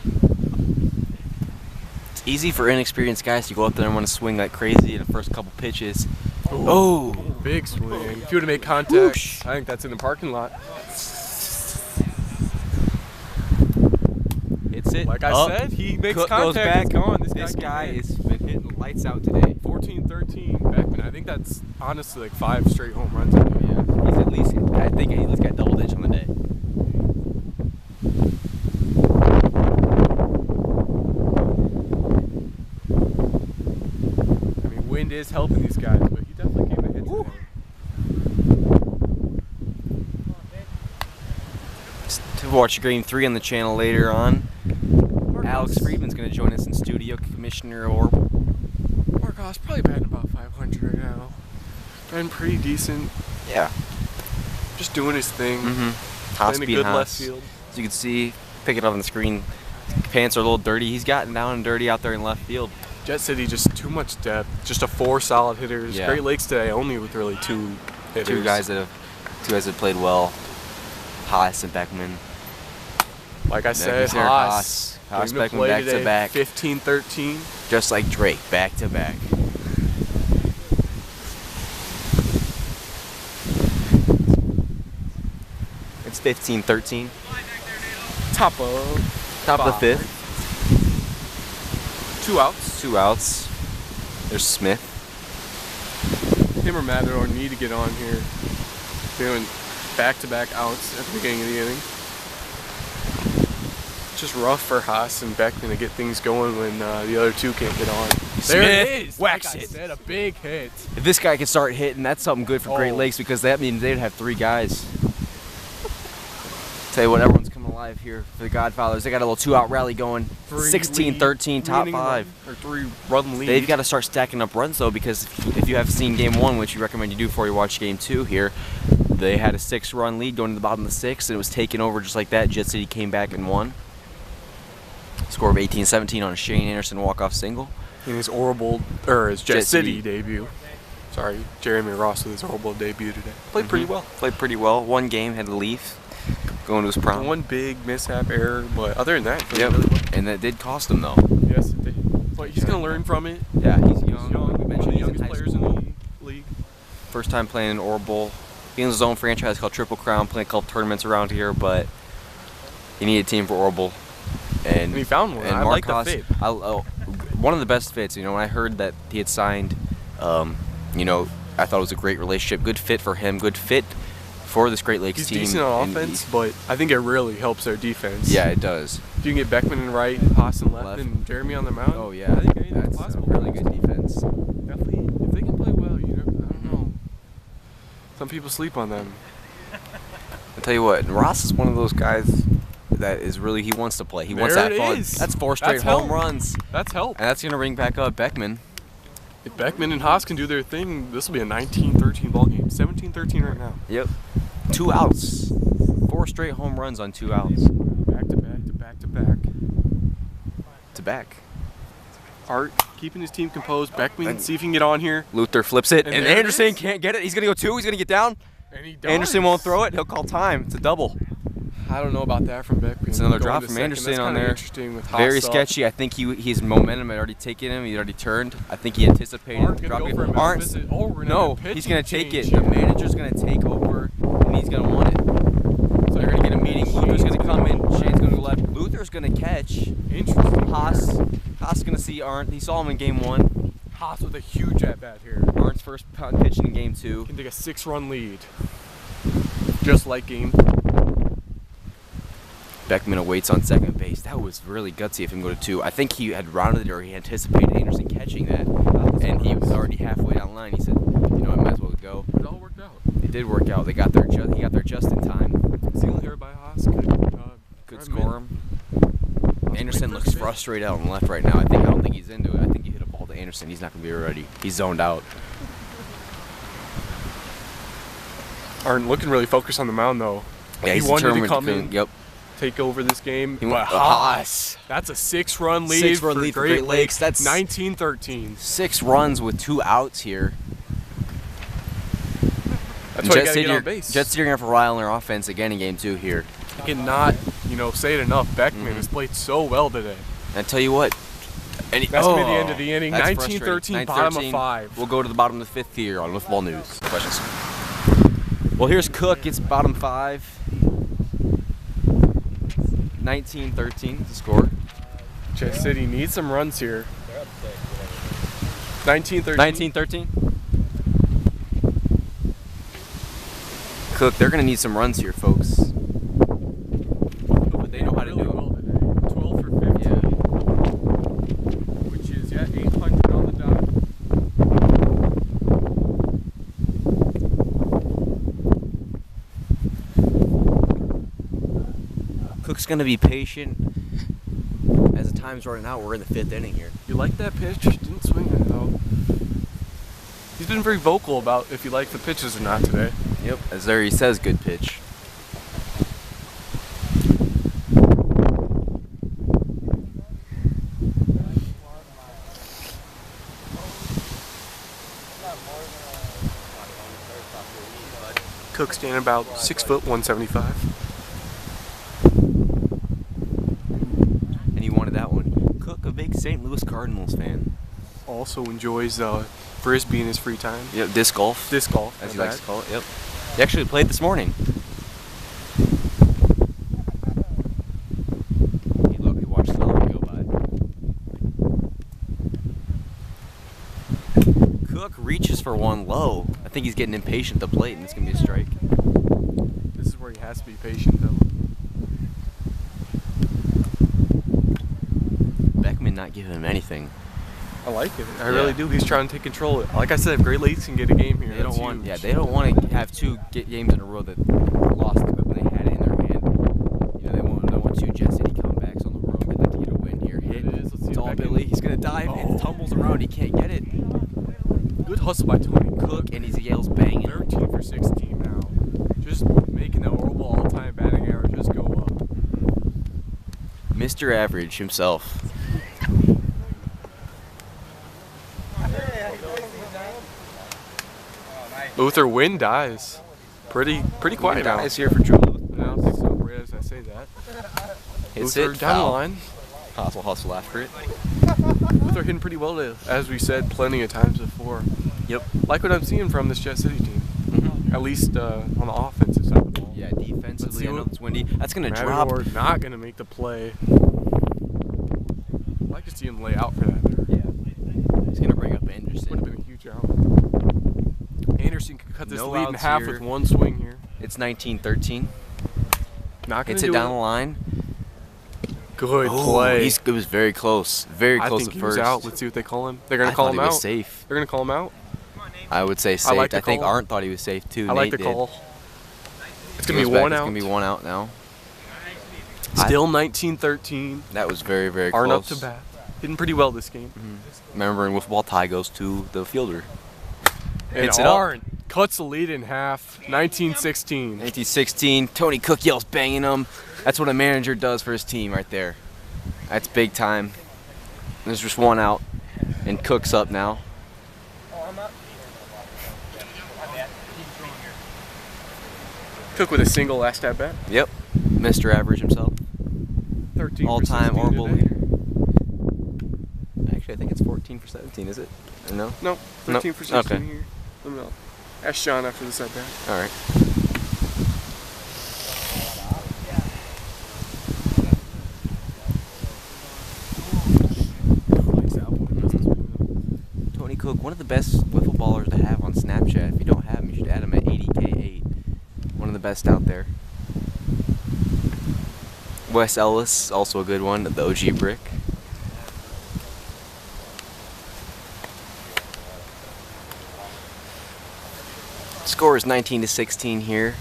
It's easy for inexperienced guys to go up there and want to swing like crazy in the first couple pitches. Oh. Big swing. If you would have made contact, Whoosh. I think that's in the parking lot. Hits it. Like I up. said, he makes Cook contact. goes back. It's gone. This can guy hit. has been hitting the lights out today. 14-13 Beckman. I think that's honestly like 5 straight home runs. I think. Yeah. He's at least, I think he's got double digits on the day. I mean, wind is helping these guys, but he definitely came to hit today. To watch Game 3 on the channel later on. Alex Friedman's going to join us in studio, Commissioner ORWBL. Marcos probably batting about 500 right now. Been pretty decent. Yeah. Just doing his thing. Haas Playing a being good Haas. left field. As you can see, pick it up on the screen. Pants are a little dirty. He's gotten down and dirty out there in left field. Jet City just too much depth. Just 4 solid hitters. Yeah. Great Lakes today only with really 2 hitters. Two guys that have played well. Haas and Beckman. Like I said, Haas. Haas Haas came to Beckman play back today, to back. 15-13. Just like Drake, back to back. It's 15-13. Top of Top of the 5th. 2 outs. 2 outs. There's Smith. Him or Matador need to get on here. Doing back-to-back outs at the beginning of the inning. Just rough for Haas and Beckman to get things going when the other 2 can't get on. There it is. Whacks Like I it. said, a big hit. If this guy can start hitting, that's something good for Great Oh. Lakes because that means they'd have 3 guys. Tell you what, everyone's coming alive here for the Godfathers. They got a little 2-out rally going. 16-13, top 5. Or 3-run lead. They've got to start stacking up runs though, because if you have seen Game 1, which we recommend you do before you watch Game 2 here, They had a 6-run lead going to the bottom of the 6th, and it was taken over just like that. Jet City came back and won. Score of 18-17 on a Shane Anderson walk-off single. In his his Jet City debut. Sorry, Jeremy Ross with his ORWBL debut today. Played pretty well. Played pretty well. One game, had to leave. Going to his prom. One big mishap error, but other than that, Yep. really well. And that did cost him though. Yes, it did. But he's gonna learn from it. Yeah, he's He's young. young. We One of mentioned the he's in youngest high players school. in the league. First time playing in ORWBL. He has his own franchise called Triple Crown, playing a couple tournaments around here, but he needed a team for ORWBL. And he found one. And I like the Marcos, fit. one of the best fits. You know, when I heard that he had signed, you know, I thought it was a great relationship. Good fit for him. Good fit for this Great Lakes He's team. decent on And offense, but I think it really helps their defense. yeah, it does. If you can get Beckman in right, Haas in left, Left. and Jeremy on the mound. Oh yeah, I think anything's that's possible. really good defense. Definitely, if they can play well, I don't know. Some people sleep on them. I'll tell you what, Ross is one of those guys that is really, he wants to play. He wants There that it fun. is. That's 4 straight That's home help. runs. That's help. And that's going to ring back up Beckman. If Beckman and Haas can do their thing, this will be a 19-13 ball game. 17-13 right now. Yep. 2 outs. 4 straight home runs on 2 outs. Back to back to back to back. To back. Art keeping his team composed. Beckman, see if he can get on here. Luther flips it, And and there it Anderson is. can't get it. He's going to go 2. He's going to get down. And he does. Anderson won't throw it. He'll call time. It's a double. I don't know about that from Beckman. It's another Going drop to from second, Anderson that's on kinda there. Interesting with Haas Very up. sketchy. I think his momentum had already taken him. He already turned. I think he anticipated Aren't gonna dropping go for it. a Aren't- visit. Oh, we're gonna No, have a he's pitching going to take it. change The here. manager's going to take over, and he's going to want it. So they're going to get a meeting. Luther's going to come in. Shane's going to go left. Luther's going to catch. Interesting. Haas is going to see Arndt. He saw him in game 1. Haas with a huge at bat here. Arndt's first pitching in game 2. Can take a 6-run lead. Just like game. Beckman awaits on second base. That was really gutsy of him to go to 2. I think he had rounded it, or he anticipated Anderson catching that, and he was already halfway down the line. He said, "You know, I might as well go." It all worked out. It did work out. They got there. He got there just in time. Single here by Haas. Could score him. Anderson looks frustrated out on the left right now. I don't think he's into it. I think you hit a ball to Anderson. He's not gonna be ready. He's zoned out. Aren't looking really focused on the mound though. Yeah, he he's wanted to determined come in, Yep. take over this game. He But went Haas, that's a 6-run lead. 6-run lead for Great Lakes. That's 19-13. 6 runs with 2 outs here. That's why you gotta get on base. Jet City are gonna have to rely on their offense again in game 2 here. I cannot, say it enough. Beckman has played so well today. And I tell you what, That's gonna be the end of the inning. That's 19-13, frustrating. bottom of 5. We'll go to the bottom of the 5th here on Wiffleball News. Questions? Well, here's Cook. It's bottom 5. 19-13 the score. Jet City needs some runs here. 19-13. 19-13. Cook, they're gonna need some runs here, folks. But they know how to do Really it. well today. 12 for 15. Yeah. Which is 800 on the dot. Cook's gonna be patient. As the time's running out, we're in the 5th inning here. You like that pitch? Didn't swing it though. He's been very vocal about if you like the pitches or not today. Yep. As there he says, good pitch. Cook standing about 6 foot 175. And he wanted that one. Cook, a big St. Louis Cardinals fan. Also enjoys frisbee in his free time. Yep, disc golf. Disc golf, as he not likes to bad. call it. Yep. He actually played this morning. He watched the other go by. Cook reaches for one low. I think he's getting impatient at the plate, and it's gonna be a strike. This is where he has to be patient though. Beckman not giving him anything. I like it. I really do. He's trying to take control. Like I said, if Great Lakes can get a game here, They don't that's want. huge. Yeah, they don't want to have 2 games in a row that lost when they had it in their hand. They want 2 Jet City comebacks on the road. They'd like to get a win here. Hit. It is. Let's see It's if all Beckman- Billy. He's gonna dive and tumbles around. He can't get it. Good hustle by Tony Cook, and he yells banging. 13 for 16 now. Mr. Average himself. Luther win dies. Pretty quiet now. Nice here for Drew. I don't think so. Right as I say that. Hits Luther it, down the foul. line. Possible hustle after it. Luther hitting pretty well, as we said plenty of times before. Yep. Like what I'm seeing from this Jet City team. Mm-hmm. At least on the offensive side of the ball. Yeah, defensively, I know what- it's windy. That's going to drop. Matador not going to make the play. I'd like to see him lay out for that there. Yeah. He's going to bring up Would have Anderson. been a huge out. Anderson could cut this No lead in outs half here. with one swing here. It's 19-13. Not going Hits to it do down the line. Good Oh, play. it was very close. Very I close think at he was first. out. Let's see what they call him. They're going I to call thought him he out. was safe. They're going to call him out. I would say safe. I like the I think call. Arndt thought he was safe too. I like Nate the did. call. It's He going to goes be back, one it's out. going to be one out now. Still 19-13. That was very, very Arndt up close. to bat. Hitting pretty well this game. Remember, in Wiffleball, tie goes to the fielder. And Hits it up. Arndt cuts the lead in half. 19-16. 1916. Tony Cook yells banging him. That's what a manager does for his team right there. That's big time. There's just one out. And Cook's up now. Cook with a single last at bat. Yep. Mr. Average himself. 13 for All-time 16 ORWBL today. leader. Actually, I think it's 14 for 17, is it? Or no? No, 13 for 16 Okay. here. Let me know. Ask Sean after this at bat. All right. Tony Cook, one of the best wiffle ballers to have on Snapchat. If you don't have him, you should add him at 80K8. One of the best out there. Wes Ellis, also a good one, the OG brick. Score is 19-16 here.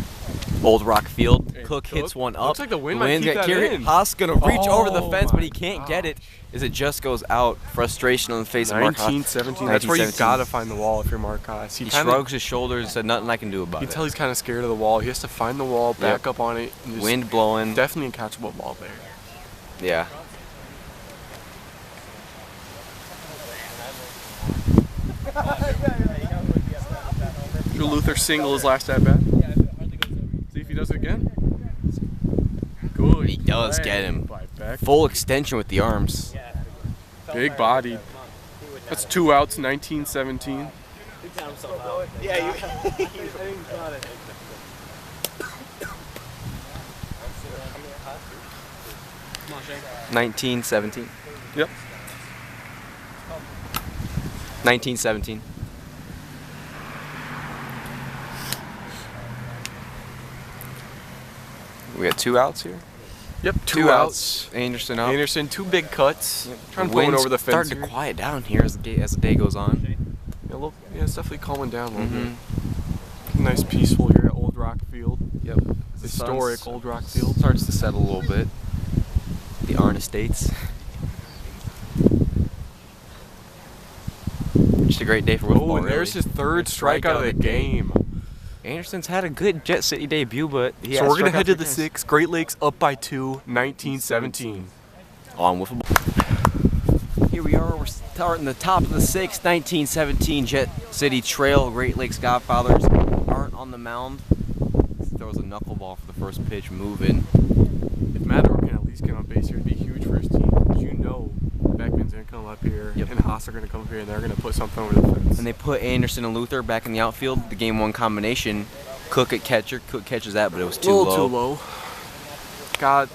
Old Rock Field. Hey, Cook hits one up. looks like the wind might keep that Garrett in. Haas gonna reach over the Oh fence, but my he can't get it. gosh. As it just goes out. Frustration on the face of Mark Haas. 19-17. That's where you 19-17. gotta find the wall if you're Mark Haas. He kinda- shrugs his shoulders and said, nothing I can do about You it. can tell he's kind of scared of the wall. He has to find the wall, back up on it. And just Wind blowing. Definitely a catchable ball there. Yeah. Drew Luther single his last at bat. See if he does it again. Good. He does play get him. by Beck. Full extension with the arms. Big bodied. That's 2 outs, 19-17. Yeah, you. 19-17. Yep. 19-17. We got 2 outs here. Yep, Two 2 outs. Anderson up. Anderson, 2 big cuts. Trying to The pull it wind's over the fence. starting to here. quiet down here as the day goes on. Yeah, it's definitely calming down a little Mhm. bit. Nice peaceful here at Old Rock Field. Yep. The Historic sun Old Rock Field. starts to settle a little bit. The Arndt Estates. Just a great day for Wiffleball. Oh, and there's his third strikeout of the game. Anderson's had a good Jet City debut, but he So has we're going to struck head out to 3 the times. 6th. Great Lakes up by 2, 19-17. On Wiffleball. Here we are. We're starting the top of the 6th, 1917 Jet City Trail. Great Lakes Godfathers aren't on the mound. Throws a knuckleball for the first pitch, moving. If Matador can at least get on base here, it'd be huge for his team. You know Beckman's going to come up here, Yep. and Haas are going to come up here, and they're going to put something over the fence. And they put Anderson and Luther back in the outfield. The game 1 combination. Cook at catcher. Cook catches that, but it was a too little low. too low. God,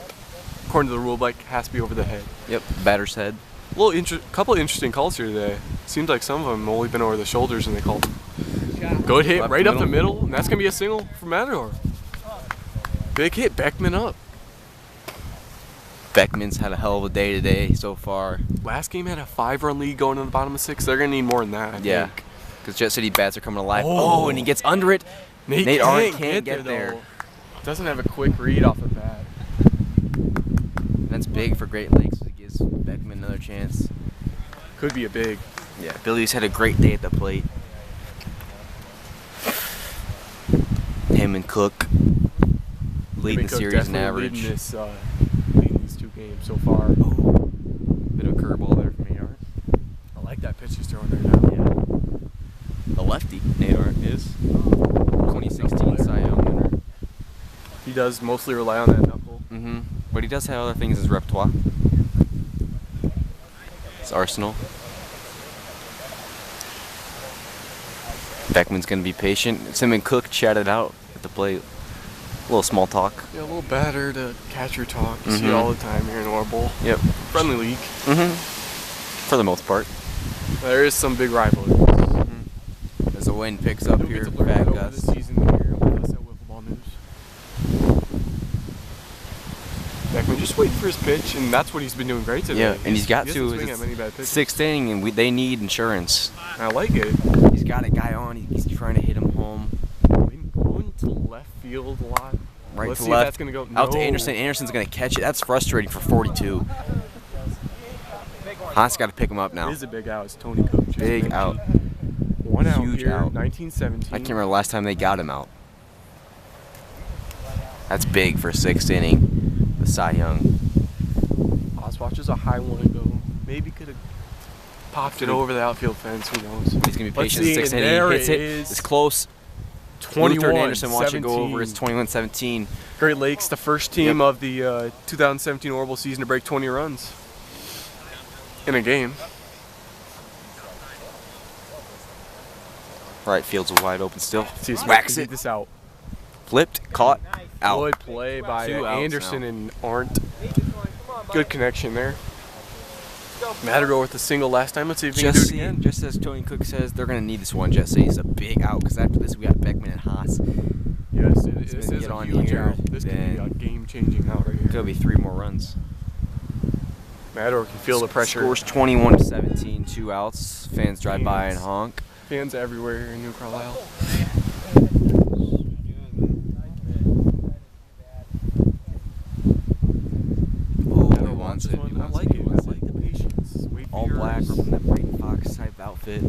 according to the rule book, has to be over the head. Yep, batter's head. Couple interesting calls here today. Seems like some of them only been over the shoulders, and they called. Good hit Left right up the middle. middle, and that's going to be a single for Matador. Big hit, Beckman up. Beckman's had a hell of a day today so far. Last game had a 5-run lead going in the bottom of 6. They're going to need more than that, I Yeah, think. because Jet City bats are coming alive. Oh. Oh, and he gets under it. Nate Arndt can't get though. there. Doesn't have a quick read off the bat. That's big for Great Lakes. It gives Beckman another chance. Could be a big. Yeah, Billy's had a great day at the plate. Him and Cook leading the Cook series in definitely average. Leading these two game so far. Oh, bit of a curveball there from Nate. I like that pitch he's throwing there now. Yeah. The lefty, Nate is 2016 Cy Young winner. He does mostly rely on that knuckle. Mm-hmm. But he does have other things in his repertoire. His arsenal. Beckman's going to be patient. Sim and Cook chatted out at the plate. A little small talk. Yeah, a little better to catcher talk. You see Mhm. it all the time here in ORWBL. Yep. Friendly league. Mm-hmm. For the most part. There is some big rivalries. Mm-hmm. As the wind picks up You'll get here, to learn bad that over gusts. the season here with us at Wiffleball News. Beckman just waiting for his pitch, and that's what he's been doing great today. Yeah, and he's got he to. doesn't swing It's at many bad pitches. sixth inning, and they need insurance. I like it. He's got a guy on. He's trying to hit him home. Going to left field a lot. Right Let's to see left. if that's gonna go. Out to No. Anderson. Anderson's going to catch it. That's frustrating for 42. Haas got to pick him up now. It is a big out. It's Tony Cook. just Big mentioned. out. One out Huge here, out. 1917. I can't remember the last time they got him out. That's big for sixth inning. The Cy Young. Oswatch is a high one though. Maybe could have popped it over the outfield fence. Who knows? He's going to be Let's patient. see, Sixth and inning. there He hits it it. is. It's close. 21. Luther and Anderson watch it go 17. over. It's 21-17. Great Lakes, the first team Yep. of the 2017 ORWBL season to break 20 runs in a game. Right field's wide open still. See if Whacks can it. beat this out. Flipped. Caught. Out. Good play by 2 outs Anderson now. and Arndt. Good connection there. Matador with a single last time. Let's see if we can do it again. Just as Tony Cook says, they're going to need this one. Jet City's a big out because after this we got Beckman and Haas. Yes, It's this gonna is get a on huge here, out. This could be a then- game-changing out right here. Could be 3 more runs. Matador can feel the pressure. Scores 21-17, 2 outs. Fans drive by and honk. Fans everywhere here in New Carlisle. Oh, he Matador wants this it. one. He I wants like it. it. He I wants like it. the patience. Wait for All black or yours. from that Brighton Fox type outfit.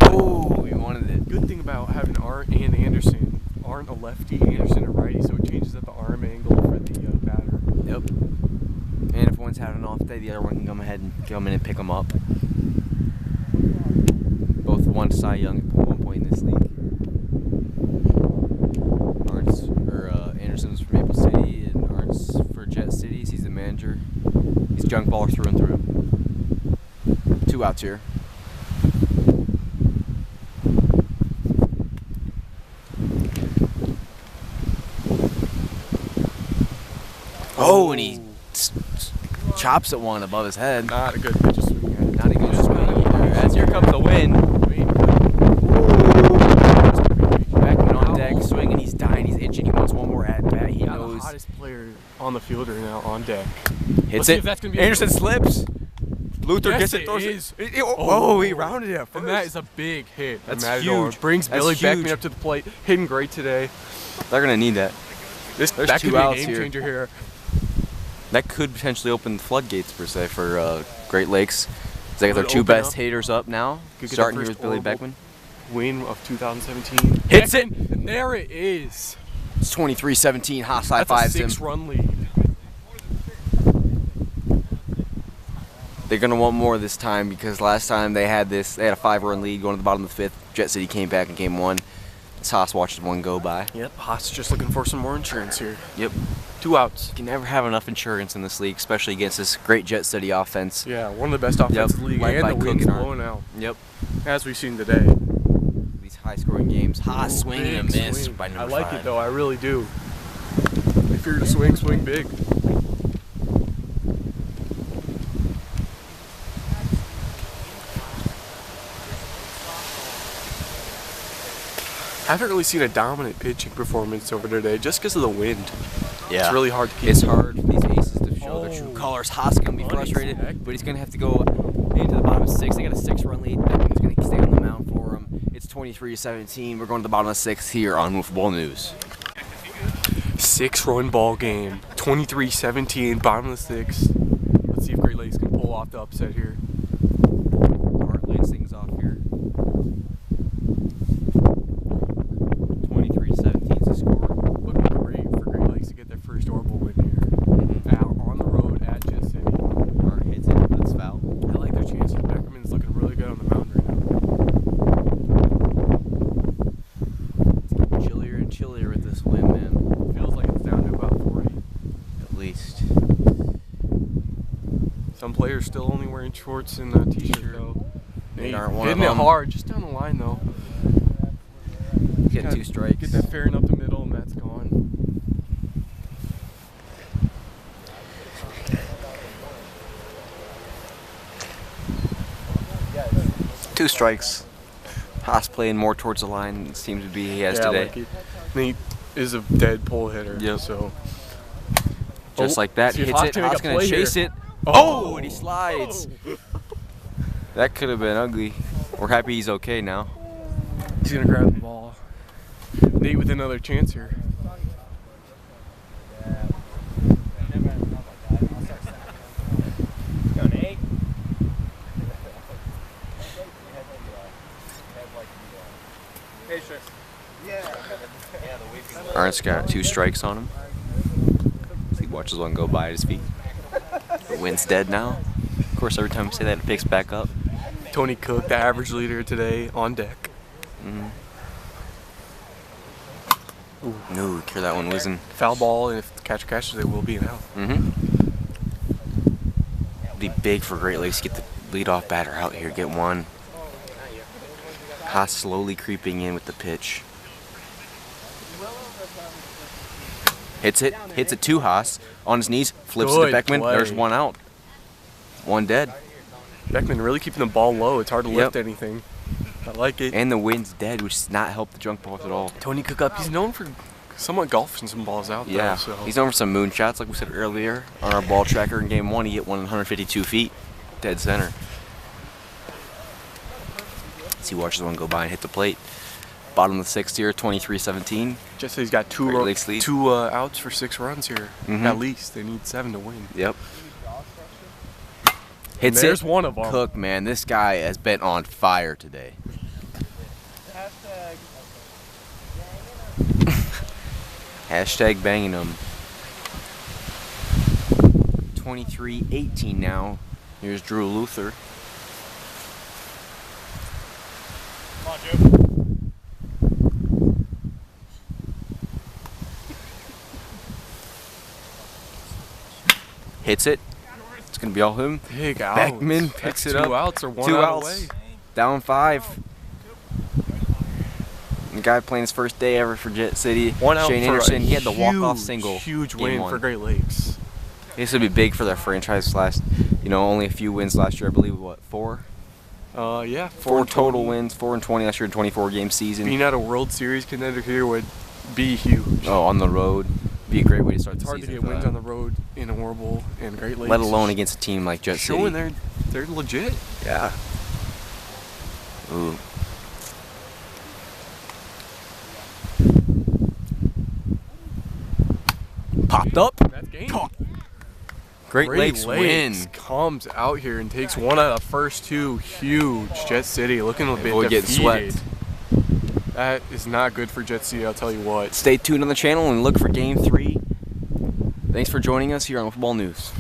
Oh, he wanted it. Good thing about having Arndt and Anderson. Arndt a lefty, Anderson a righty, so it changes up the arm angle for the batter. Yep. And if one's having an off day, the other one can come ahead and come in and pick them up. Both won Cy Young at one point in this league. Anderson's for Maple City and Arndt's for Jet City. He's the manager. He's Junkballer through and through. 2 outs here. Oh, and he chops at one above his head. Not a good pitch to swing at. Not a good swing either. As here comes the wind. Beckman on deck, swinging. He's dying. He's itching. He wants one more at bat. He Got the knows. hottest player on the field right now on deck. Hits Let's see it. if that's gonna be a Anderson good slips. Luther Yes, gets it. it Throws is. it. Oh, he rounded it. And that is a big hit. That's Matador huge. brings That's Billy huge. Beckman up to the plate. Hitting great today. They're gonna need that. There's two that could be a outs game here. changer here. That could potentially open the floodgates per se for Great Lakes. They got their Could 2 open best up. haters up now. Could get Starting their here with first Billy ORWBL Beckman. Win of 2017. Hits it. And there it is. It's 23-17. Haas high That's a fives him. 6-run lead. They're gonna want more this time because last time they had a 5-run lead going to the bottom of the 5th. Jet City came back and came 1. Haas watched one go by. Yep, Haas just looking for some more insurance here. Yep. 2 outs. You can never have enough insurance in this league, especially against this great Jet City offense. Yeah, one of the best offenses in the league, led and by the Cook wind's and Arndt. blowing out, Yep. as we've seen today. These high-scoring games. Haas swinging and a Big miss swing. by I number like 5. it though, I really do. If you're to swing, swing big. Haven't really seen a dominant pitching performance over today just because of the wind. Yeah. It's really hard to keep. It's hard for these aces to show their true Oh. colors. Haas gonna be frustrated, Unexpected. but he's gonna have to go into the bottom of 6. They got a 6-run lead. Beckman's gonna stay on the mound for him. It's 23-17. We're going to the bottom of 6 here on Wiffleball News. 6-run ball game. 23-17, bottom of the sixth. Let's see if Great Lakes can pull off the upset here. Hart leads things off here. 23-17 is the score. Would be great for Great Lakes to get their first ORWBL win here. Out on the road at Jet City. Hart hits it, that's foul. I like their chances. Beckerman's looking really good on the mound right now. It's getting chillier and chillier with this wind, man. Feels like it's down to about 40. At least. Some players still only wearing shorts and a t-shirt though. They aren't one hitting of it them. hard, just down the line though. Getting 2 strikes. Get that fairing up the middle and that's gone. Two strikes. Haas playing more towards the line than it seems to be he has Yeah, today. I like it. Nate is a dead pull hitter. Yep. So Just like that, see if hits Haas it. can make Haas a gonna play chase here. it. Oh! And he slides. That could have been ugly. We're happy he's okay now. He's gonna grab the ball. Nate with another chance here. Ernst got 2 strikes on him. He watches one go by at his feet. The wind's dead now. Of course, every time we say that, it picks back up. Tony Cook, the average leader today, on deck. No, hear that one whizzing. Foul ball, and if the catcher catches it, will be an out. Be big for Great Lakes to get the leadoff batter out here, get one. Haas slowly creeping in with the pitch. Hits it to Haas on his knees, flips it Good to Beckman. play. There's one out. One dead. Beckman really keeping the ball low. It's hard to lift Yep. anything. I like it. And the wind's dead, which does not help the junk balls at all. Tony Cook up. He's known for somewhat golfing some balls out Yeah, though. So he's known for some moonshots, like we said earlier. On our ball tracker in game 1, he hit 152 feet, dead center. As he watches one go by and hit the plate. Bottom of the 6th here, 23-17. just he's got two Great Lakes lead. outs for 6 runs here. Mhm. At least they need 7 to win. Yep. Hits There's it. one of them. Cook, man, this guy has been on fire today. Hashtag banging him. 23-18 now. Here's Drew Luther. Come on, Joe. Hits it. It's gonna be all him. Big out. Beckman picks it up. 2 outs or 1 2 out outs. away. Down 5. The guy playing his first day ever for Jet City. 1 out Shane for Anderson. a He had the walk-off huge, single. Huge game win 1. for Great Lakes. This would be big for their franchise last. Only a few wins last year. I believe 4. Yeah. 4 total wins. 4-20 last year. 24-game season. Being at a World Series contender here would be huge. Oh, on the road. Be a great way to start It's the hard to season. get wins on the road in ORWBL and Great Lakes. Let alone against a team like Jet City. showing they're legit. Yeah. Ooh. Popped up. That's game. Great Lakes win. Comes out here and takes 1 out of the first 2. Huge. Jet City looking a bit Avoid getting defeated. swept. That is not good for Jet City, I'll tell you what. Stay tuned on the channel and look for Game 3. Thanks for joining us here on Wiffleball News.